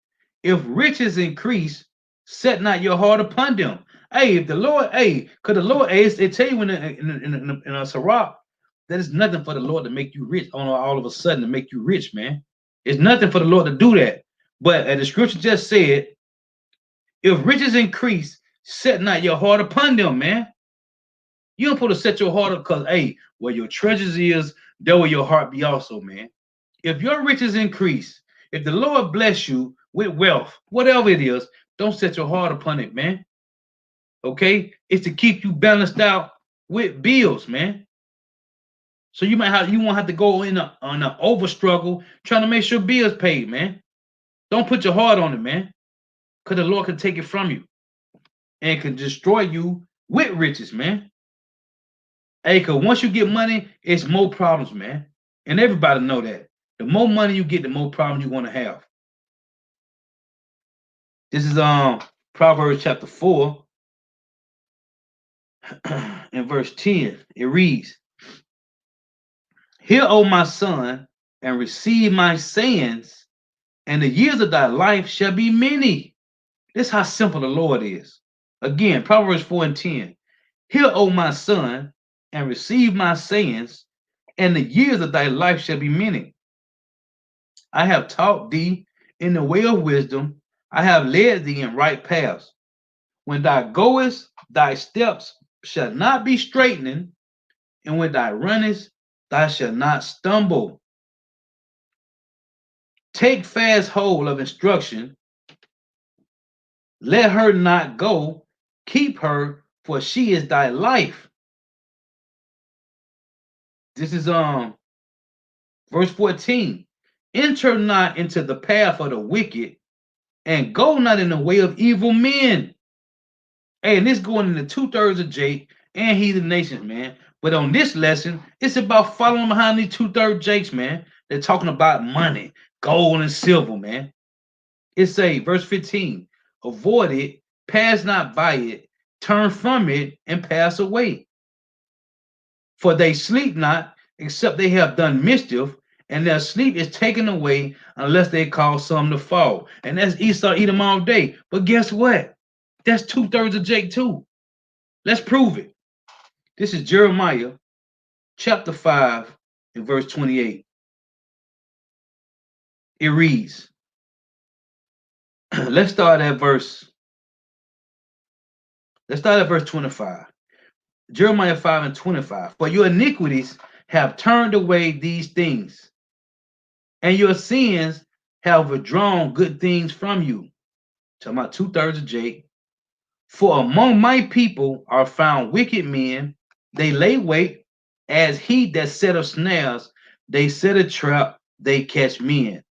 If riches increase, set not your heart upon them. Hey, if the Lord, because the Lord, they tell you in a Sirach, that is nothing for the Lord to make you rich all of a sudden to make you rich, man. It's nothing for the Lord to do that. But as the scripture just said, if riches increase, set not your heart upon them, man. You don't put to set your heart up because, hey, where your treasures is, there will your heart be also, man. If your riches increase, if the Lord bless you with wealth, whatever it is, don't set your heart upon it, man. Okay? It's to keep you balanced out with bills, man. So you won't have to go on an over struggle trying to make sure bills paid, man. Don't put your heart on it, man. Because the Lord can take it from you and can destroy you with riches, man. Hey, because once you get money, it's more problems, man. And everybody know that. The more money you get, the more problems you're going to have. This is Proverbs chapter 4 and verse 10. It reads, hear, O my son, and receive my sayings, and the years of thy life shall be many. This is how simple the Lord is. Again, Proverbs 4 and 10. Hear, O my son, and receive my sayings, and the years of thy life shall be many. I have taught thee in the way of wisdom. I have led thee in right paths. When thou goest, thy steps shall not be straightening, and when thou runnest, thou shalt not stumble. Take fast hold of instruction. Let her not go. Keep her, for she is thy life. This is verse 14. Enter not into the path of the wicked, and go not in the way of evil men. Hey, and this going into 2/3 of Jake and heathen nations, man. But on this lesson, it's about following behind these 2/3 Jakes, man. They're talking about money, gold and silver, man. It's a verse 15. Avoid it, pass not by it, turn from it, and pass away. For they sleep not, except they have done mischief, and their sleep is taken away unless they cause some to fall. And that's Esau, eat them all day. But guess what? That's 2/3 of Jake too. Let's prove it. This is Jeremiah chapter 5 and verse 28. It reads, let's start at verse 25. Jeremiah 5 and 25. For your iniquities have turned away these things, and your sins have withdrawn good things from you. Talking about 2/3 of Jake. For among my people are found wicked men, They lay wait as he that set up snares. They set a trap. They catch men.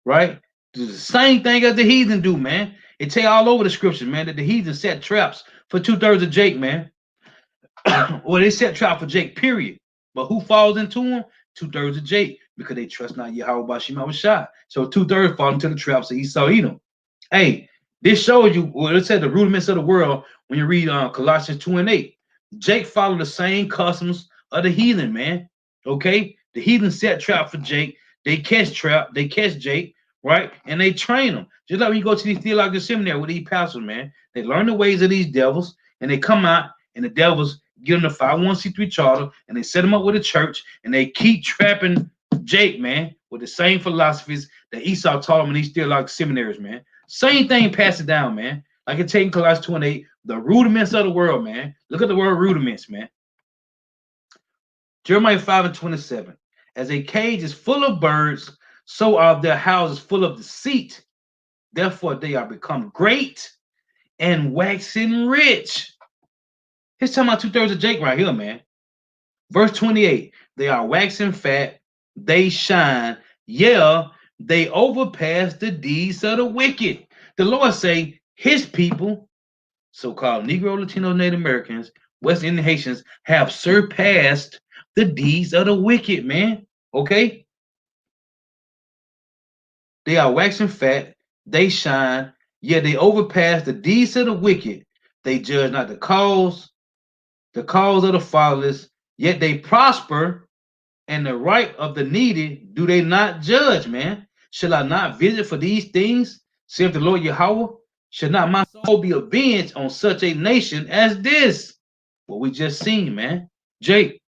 Right? Do the same thing as the heathen do, man. It tell you all over the scriptures, man, that the heathen set traps for 2/3 of Jake, man. Or they set trap for Jake, period. But who falls into them? 2/3 of Jake, because they trust not Yahweh Bashim shot. So 2/3 fall into the traps of Esau Edom. Hey, this shows you, well, it said the rudiments of the world when you read Colossians 2 and 8. Jake followed the same customs of the heathen, man. Okay? The heathen set trap for Jake. They catch Jake, right? And they train them. Just like when you go to these theological seminary with these pastors, man. They learn the ways of these devils, and they come out, and the devils give them the 501c3 charter, and they set them up with a church, and they keep trapping Jake, man, with the same philosophies that Esau taught him in these theological seminaries, man. Same thing, pass it down, man. Like it taking Colossians 2 and 8, the rudiments of the world, man. Look at the word rudiments, man. Jeremiah 5 and 27. As a cage is full of birds, so are their houses full of deceit. Therefore, they are become great and waxing rich. He's talking about 2/3 of Jake right here, man. Verse 28. They are waxing fat, they shine, yeah, they overpass the deeds of the wicked. The Lord say his people, so-called Negro, Latino, Native Americans, West Indian Haitians, have surpassed the deeds of the wicked, man. Okay? They are waxing fat, they shine, yet they overpass the deeds of the wicked. They judge not the cause of the fatherless, yet they prosper, and the right of the needy do they not judge, man. Shall I not visit for these things, saith the Lord Yahweh? Should not my soul be avenged on such a nation as this? What we just seen, man. Jake,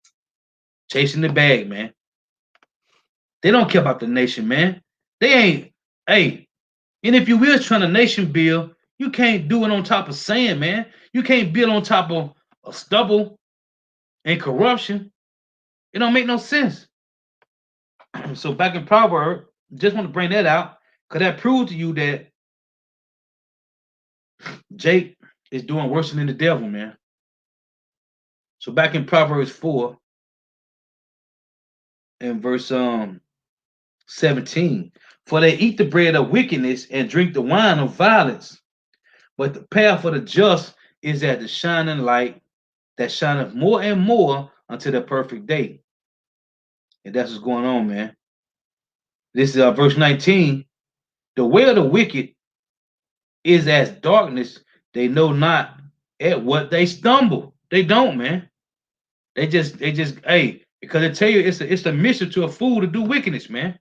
chasing the bag, man. They don't care about the nation, man. They ain't, hey, and if you will trying to nation build, you can't do it on top of sand, man. You can't build on top of stubble and corruption. It don't make no sense. So back in Proverbs, just want to bring that out, because that proves to you that Jake is doing worse than the devil, man. So back in Proverbs 4 and verse 17, for they eat the bread of wickedness and drink the wine of violence. But the path for the just is as the shining light that shineth more and more until the perfect day. And that's what's going on, man. This is verse 19. The way of the wicked is as darkness. They know not at what they stumble. They don't, man. They just, hey, because I tell you, it's a mission to a fool to do wickedness, man.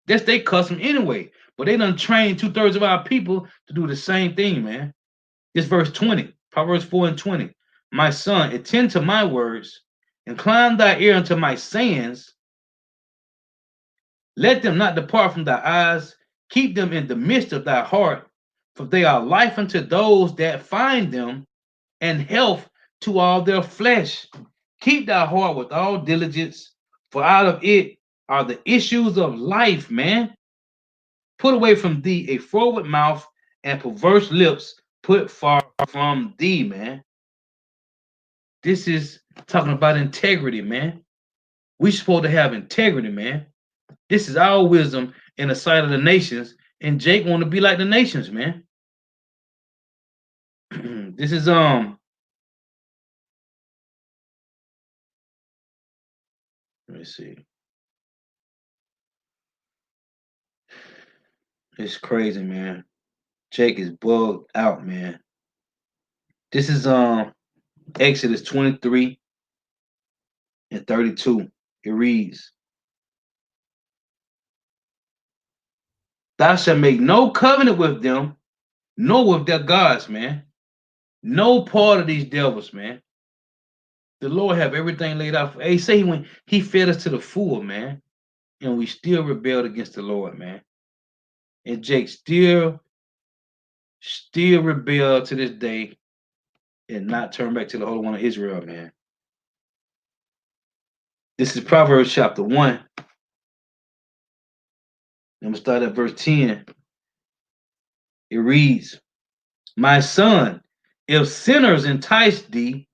That's their custom anyway. But they done trained 2/3 of our people to do the same thing, man. This verse 20, Proverbs 4 and 20. My son, attend to my words, incline thy ear unto my sayings. Let them not depart from thy eyes. Keep them in the midst of thy heart, for they are life unto those that find them, and health to all their flesh. Keep thy heart with all diligence, for out of it are the issues of life, man. Put away from thee a forward mouth and perverse lips, put far from thee, man. This is talking about integrity, man. We supposed to have integrity, man. This is our wisdom in the sight of the nations, and Jake want to be like the nations, man. This is let me see. It's crazy, man. Jake is bugged out, man. This is Exodus 23 and 32. It reads, thou shalt make no covenant with them, nor with their gods, man. No part of these devils, man. The Lord have everything laid out. He say when he fed us to the full, man, and we still rebelled against the Lord, man. And Jake still rebel to this day and not turn back to the Holy One of Israel, man. This is Proverbs chapter 1. I'm going to start at verse 10. It reads, my son, if sinners entice thee,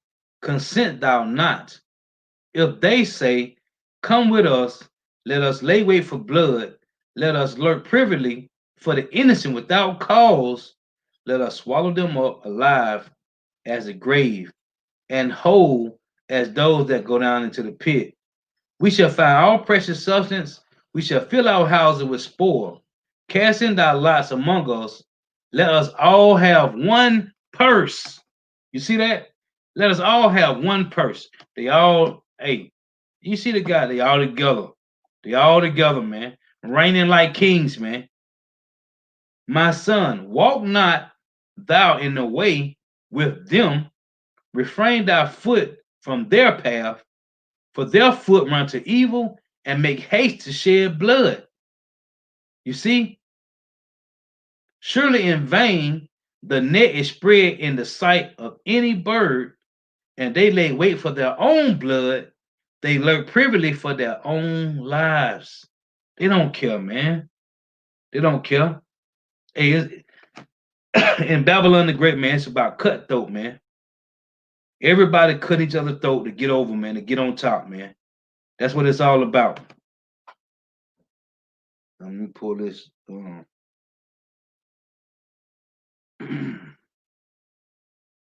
consent thou not. If they say, come with us, let us lay wait for blood, let us lurk privily for the innocent without cause, let us swallow them up alive as a grave, and whole as those that go down into the pit. We shall find all precious substance, we shall fill our houses with spoil. Cast in thy lots among us, let us all have one purse. You see that? Let us all have one purse. They all, hey, you see the guy, they all together. They all together, man. Reigning like kings, man. My son, walk not thou in the way with them, refrain thy foot from their path, for their foot run to evil and make haste to shed blood. You see? Surely in vain the net is spread in the sight of any bird, and they lay wait for their own blood. They lurk privily for their own lives. They don't care, man. They don't care. Hey, in Babylon the Great, man, it's about cutthroat, man. Everybody cut each other's throat to get over, man, to get on top, man. That's what it's all about. Let me pull this.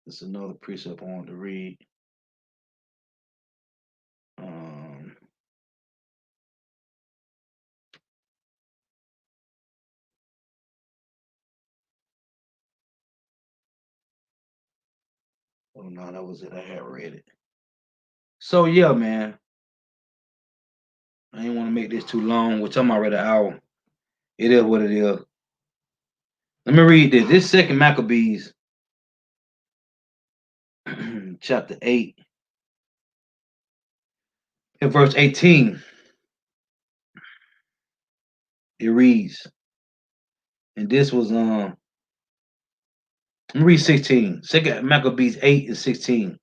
It's another precept I want to read. Oh no, that was it. I had read it. So yeah, man. I didn't want to make this too long. We're talking about an hour. It is what it is. Let me read this. This second Maccabees, chapter 8, in verse 18. It reads, and this was let me read 16. Second Maccabees 8 and 16.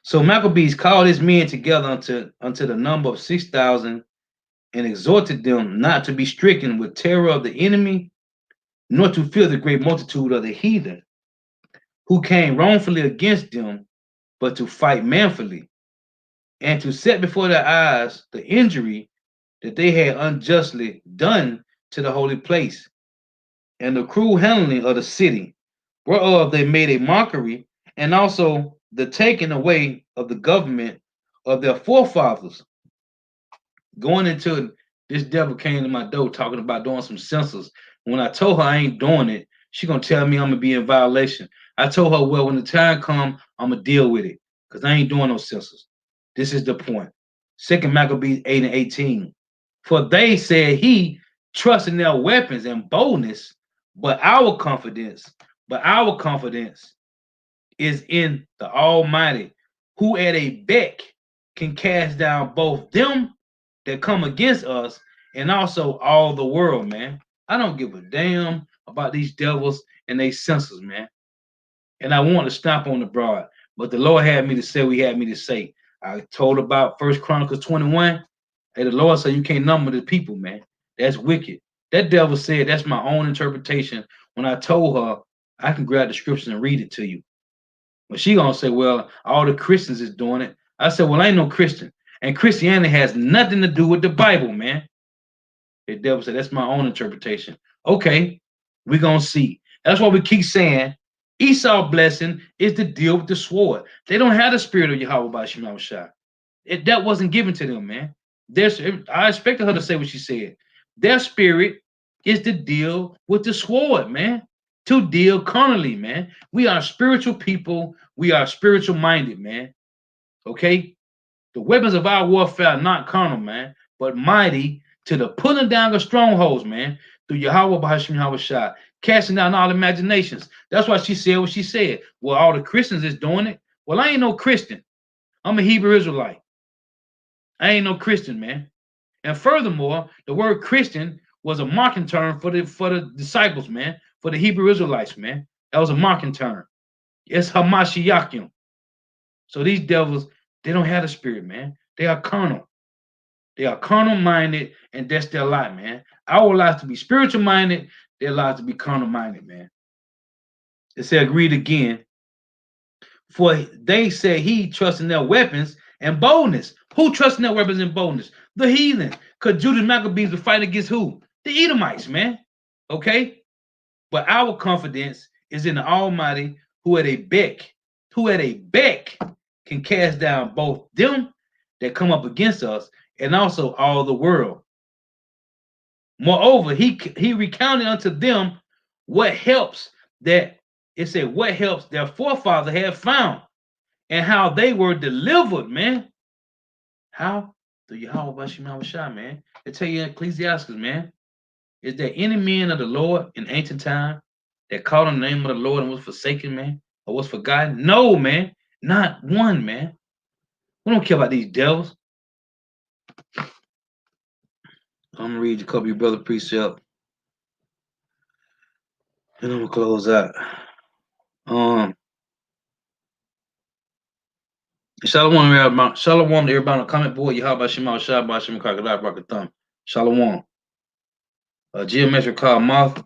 So Maccabees called his men together unto the number of 6,000 and exhorted them not to be stricken with terror of the enemy, nor to fear the great multitude of the heathen who came wrongfully against them, but to fight manfully, and to set before their eyes the injury that they had unjustly done to the holy place, and the cruel handling of the city, whereof they made a mockery, and also the taking away of the government of their forefathers. Going into this devil came to my door talking about doing some census. When I told her I ain't doing it, she gonna tell me I'm gonna be in violation. I told her, well, when the time come, I'm gonna deal with it because I ain't doing no census. This is the point. Second Maccabees 8 and 18. For they said he trust in their weapons and boldness, but our confidence is in the Almighty, who at a beck can cast down both them that come against us and also all the world, man. I don't give a damn about these devils and they senses, man. And I want to stomp on the broad, but the Lord had me to say what he had me to say. I told about First Chronicles 21. Hey, the Lord said you can't number the people, man. That's wicked. That devil said that's my own interpretation. When I told her I can grab the scriptures and read it to you. But she gonna say, well, all the Christians is doing it. I said, well, I ain't no Christian. And Christianity has nothing to do with the Bible, man. The devil said, that's my own interpretation. Okay, we're gonna see. That's why we keep saying Esau's blessing is to deal with the sword. They don't have the spirit of Yahweh by Shema Shah. That wasn't given to them, man. I expected her to say what she said. Their spirit is to deal with the sword, man. To deal carnally, man. We are spiritual people. We are spiritual minded, man. Okay? The weapons of our warfare are not carnal, man, but mighty to the pulling down of strongholds, man, through Yahweh Bahashim Yahweh Shah, casting down all imaginations. That's why she said what she said. Well, all the Christians is doing it. Well, I ain't no Christian. I'm a Hebrew Israelite. I ain't no Christian, man. And furthermore, the word Christian was a mocking term for the disciples, man, for the Hebrew Israelites, man. That was a mocking term. It's Hamashiachim. So these devils, they don't have the spirit, man. They are carnal. They are carnal minded, and that's their lot, man. Our lives to be spiritual minded, their lives to be carnal minded, man. It said agreed again. For they say he trusts in their weapons and boldness. Who trusts in their weapons and boldness? The heathen. Because Judas Maccabees were fighting against who? The Edomites, man. Okay? But our confidence is in the Almighty who at a beck can cast down both them that come up against us and also all the world. Moreover, he recounted unto them what helps that it said what helps their forefather had found and how they were delivered, man. How? Through Yahweh Bashim Shah, man. They tell you in Ecclesiastes, man. Is there any man of the Lord in ancient time that called on the name of the Lord and was forsaken, man? Or was forgotten? No, man. Not one, man. We don't care about these devils. I'm gonna read a couple of your brother precept. And I'm gonna close out. Shalom, everybody. Shalom to everybody on the comment board. Yahweh Shema Shabbat Shem Kakadai Brakatham. Shalom. Geometric called Moth.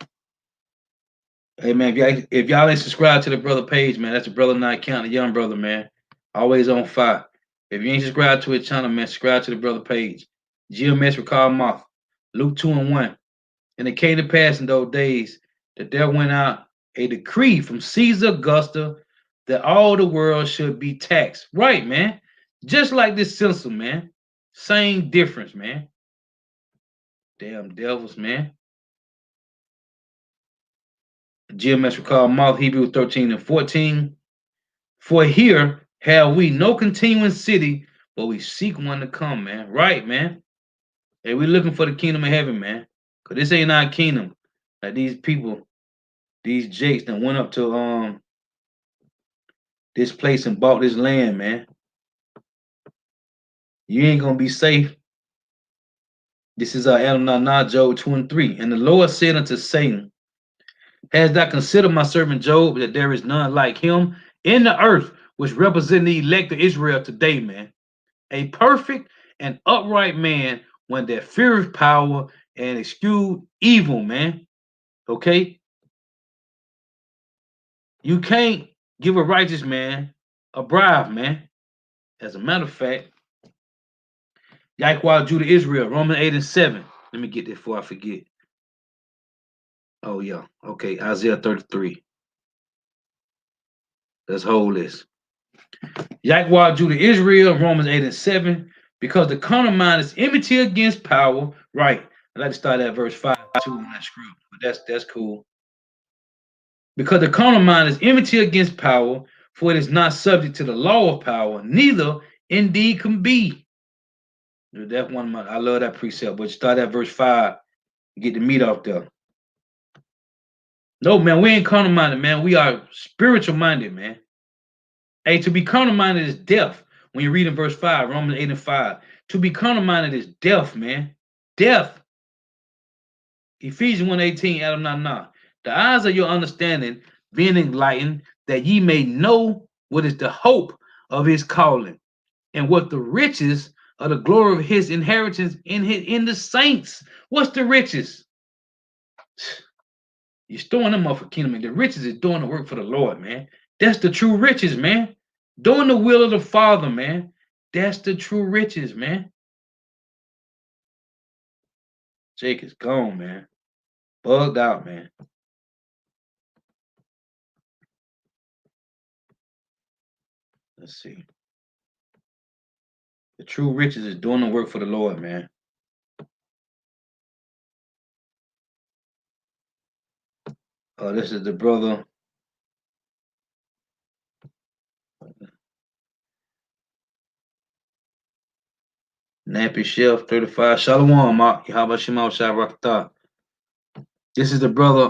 Hey man, if y'all ain't subscribed to the brother page, man, that's the brother not counting, the young brother, man. Always on fire. If you ain't subscribed to his channel, man, subscribe to the brother page. Geometric called Moth. Luke 2:1. And it came to pass in those days that there went out a decree from Caesar Augusta that all the world should be taxed. Right, man. Just like this census, man. Same difference, man. Damn devils, man. Geometrical mouth, Hebrews 13:14. For here have we no continuing city, but we seek one to come, man. Right, man. Hey, we looking for the kingdom of heaven, man. Cause this ain't our kingdom. Like these people, these jakes that went up to this place and bought this land, man. You ain't gonna be safe. This is Adam Nana, Job 2:3. And the Lord said unto Satan, Hast thou considered my servant Job, that there is none like him in the earth, which represent the elect of Israel today, man. A perfect and upright man, one that feareth power and eschew evil, man. Okay? You can't give a righteous man a bribe, man. As a matter of fact, Yahweh Judah Israel, Romans 8:7. Let me get this before I forget. Oh, yeah. Okay, Isaiah 33. Let's hold this. Yahweh Judah Israel, Romans 8:7. Because the carnal mind is enmity against power. Right. I'd like to start at verse 5 too on that script, but that's cool. Because the carnal mind is enmity against power, for it is not subject to the law of power, neither indeed can be. That's one of my, I love that precept, but start at verse 5, get the meat off there. No, man, we ain't carnal minded, man. We are spiritual minded, man. Hey, to be carnal minded is death. When you read in verse 5, Romans 8:5, to be carnal minded is death, man. Death. Ephesians 1:18, Adam Nana. The eyes of your understanding being enlightened, that ye may know what is the hope of his calling, and what the riches of the glory of his inheritance in the saints. What's the riches? You're storing them up for kingdom, and the riches is doing the work for the Lord, man. That's the true riches, man. Doing the will of the Father, man. That's the true riches, man. Jake is gone, man. Bugged out, man. Let's see. The true riches is doing the work for the Lord, man. This is the brother. Nappy Chef 35. Shalom, Mark. Yahweh Shema Shabbat. This is the brother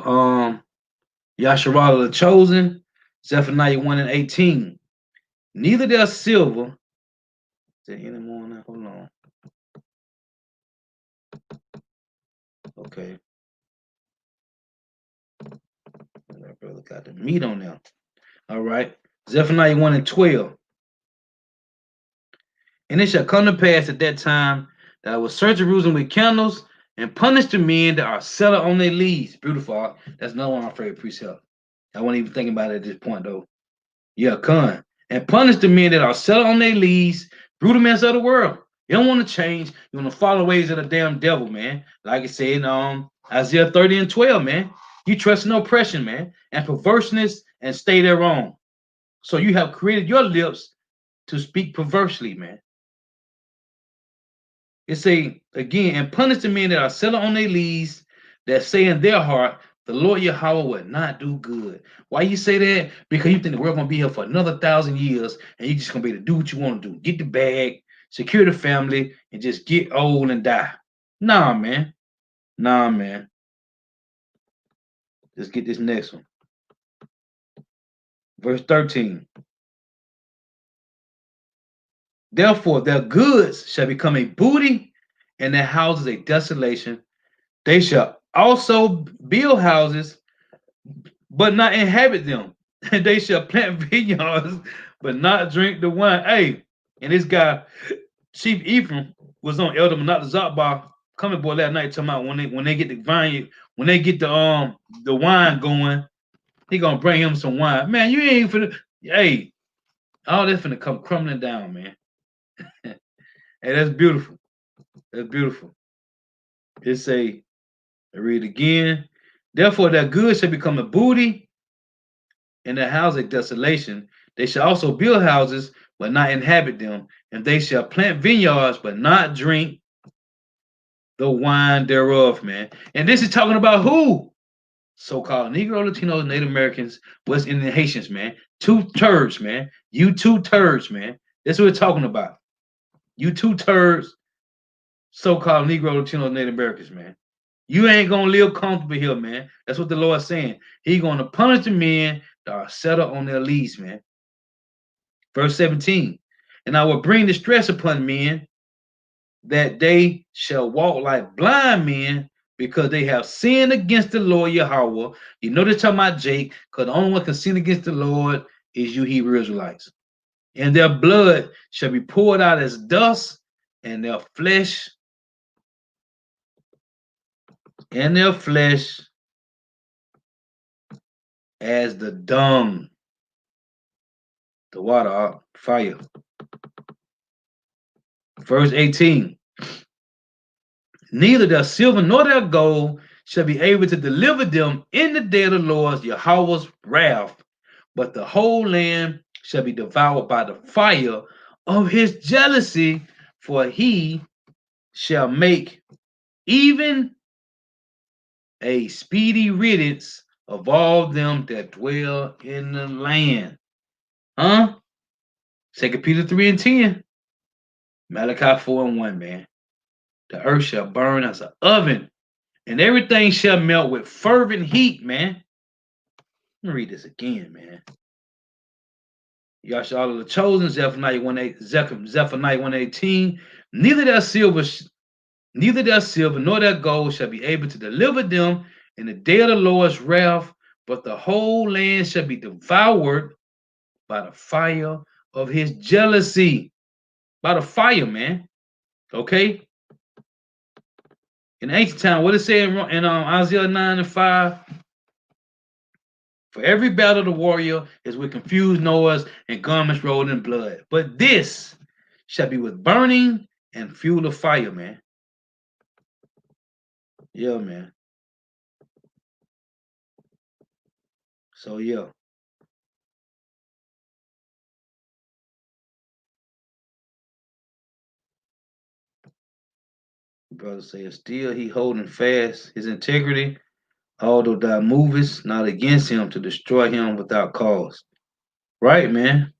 Yasharala the Chosen, Zephaniah 1:18. Neither their silver. Is there any more on that? Hold on. Okay. That brother got the meat on there. All right. Zephaniah 1:12. And it shall come to pass at that time that I will search Jerusalem with candles and punish the men that are settled on their leads. Beautiful. That's another one of my favorite precept. I wasn't even thinking about it at this point, though. Yeah, Khan. and punish the men that are settled on their leads, rudiments of the world. You don't want to change. You want to follow the ways of the damn devil, man. Like it said in Isaiah 30 and 12, man. You trust in oppression, man, and perverseness and stay there wrong. So you have created your lips to speak perversely, man. It say again, and punish the men that are settled on their leads, that say in their heart, the Lord Yahweh will not do good. Why you say that? Because you think the world gonna be here for another 1,000 years, and you just gonna be able to do what you want to do. Get the bag, secure the family, and just get old and die. Nah, man. Nah, man. Let's get this next one. Verse 13. Therefore, their goods shall become a booty, and their houses a desolation. They shall also build houses, but not inhabit them. And they shall plant vineyards, but not drink the wine. Hey, and this guy, Chief Ephraim, was on Elder Manat Zakbar coming boy last night talking about when they get the vineyard, when they get the wine going, he gonna bring him some wine. Man, you ain't finna. Hey, all this finna come crumbling down, man. Hey, that's beautiful. That's beautiful. It's a I read again. Therefore, their goods shall become a booty, and their house a desolation. They shall also build houses, but not inhabit them, and they shall plant vineyards, but not drink the wine thereof, man. And this is talking about who? So-called Negro, Latinos, Native Americans, West Indian Haitians, man. Two turds, man. You two turds, man. That's what we're talking about. You two turds, so-called Negro, Latinos, Native Americans, man. You ain't gonna live comfortable here, man. That's what the Lord's saying. He gonna punish the men that are settled on their lease, man. Verse 17. And I will bring distress upon men, that they shall walk like blind men, because they have sinned against the Lord Yahweh. You know they're talking about Jake, because the only one can sin against the Lord is you Hebrew Israelites. And their blood shall be poured out as dust, and their flesh as the dung, the water, fire. Verse 18. Neither their silver nor their gold shall be able to deliver them in the day of the Lord Yahweh's wrath, but the whole land shall be devoured by the fire of his jealousy, for he shall make even a speedy riddance of all them that dwell in the land. Huh? 2 Peter 3 and 10. Malachi 4 and 1, man. The earth shall burn as an oven, and everything shall melt with fervent heat, man. Let me read this again, man. Y'all of the chosen, Zephaniah 118. Neither their silver nor their gold shall be able to deliver them in the day of the Lord's wrath, but the whole land shall be devoured by the fire of his jealousy. By the fire, man. Okay? In ancient time, what it say in Isaiah 9 and 5? For every battle the warrior is with confused noise and garments rolled in blood. But this shall be with burning and fuel of fire, man. Yeah, man. So, yeah. Brother says, still he holding fast his integrity, although thou movest not against him to destroy him without cause. Right, man.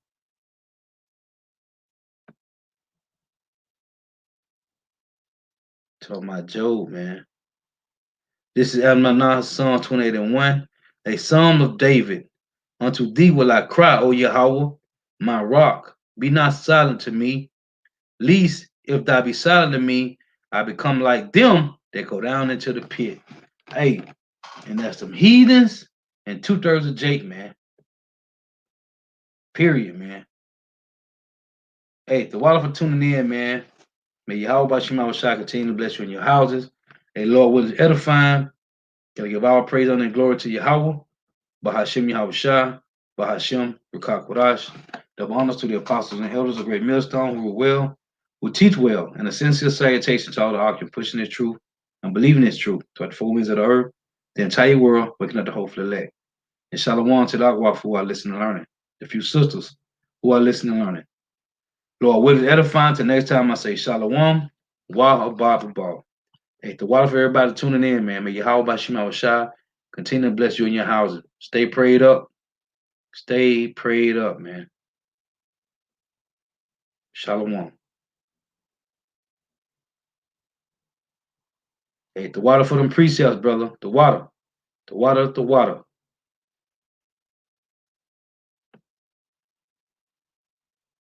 Talking about Job, man. This is Adonai, Psalm 28 and 1. A psalm of David. Unto thee will I cry, O Yahweh, my rock. Be not silent to me, lest if thou be silent to me, I become like them that go down into the pit. Hey, and that's some heathens and 2/3 of Jake, man. Period, man. Hey, the water for tuning in, man. May Yahweh Shema Shai continue to bless you in your houses. Hey, Lord, what is edifying? Gotta give all praise, honor, and glory to Yahweh. Bahashem Yahweh Shai. Bahashem Rukak Wadash. Double honors to the apostles and elders of Great Millstone who teach well, and a sincere salutation to all the occupants pushing this truth and believing this truth toward the four winds of the earth, the entire world, waking up the hopeful elect. And shalom to the Akwaf who are listening and learning, the few sisters who are listening and learning. Lord, with it edifying till next time I say shalom, wa abba. Hey, the water for everybody tuning in, man. May Yahweh Bashim Shai continue to bless you in your houses. Stay prayed up. Stay prayed up, man. Shalom. Hey, the water for them precepts, brother. The water. The water, the water.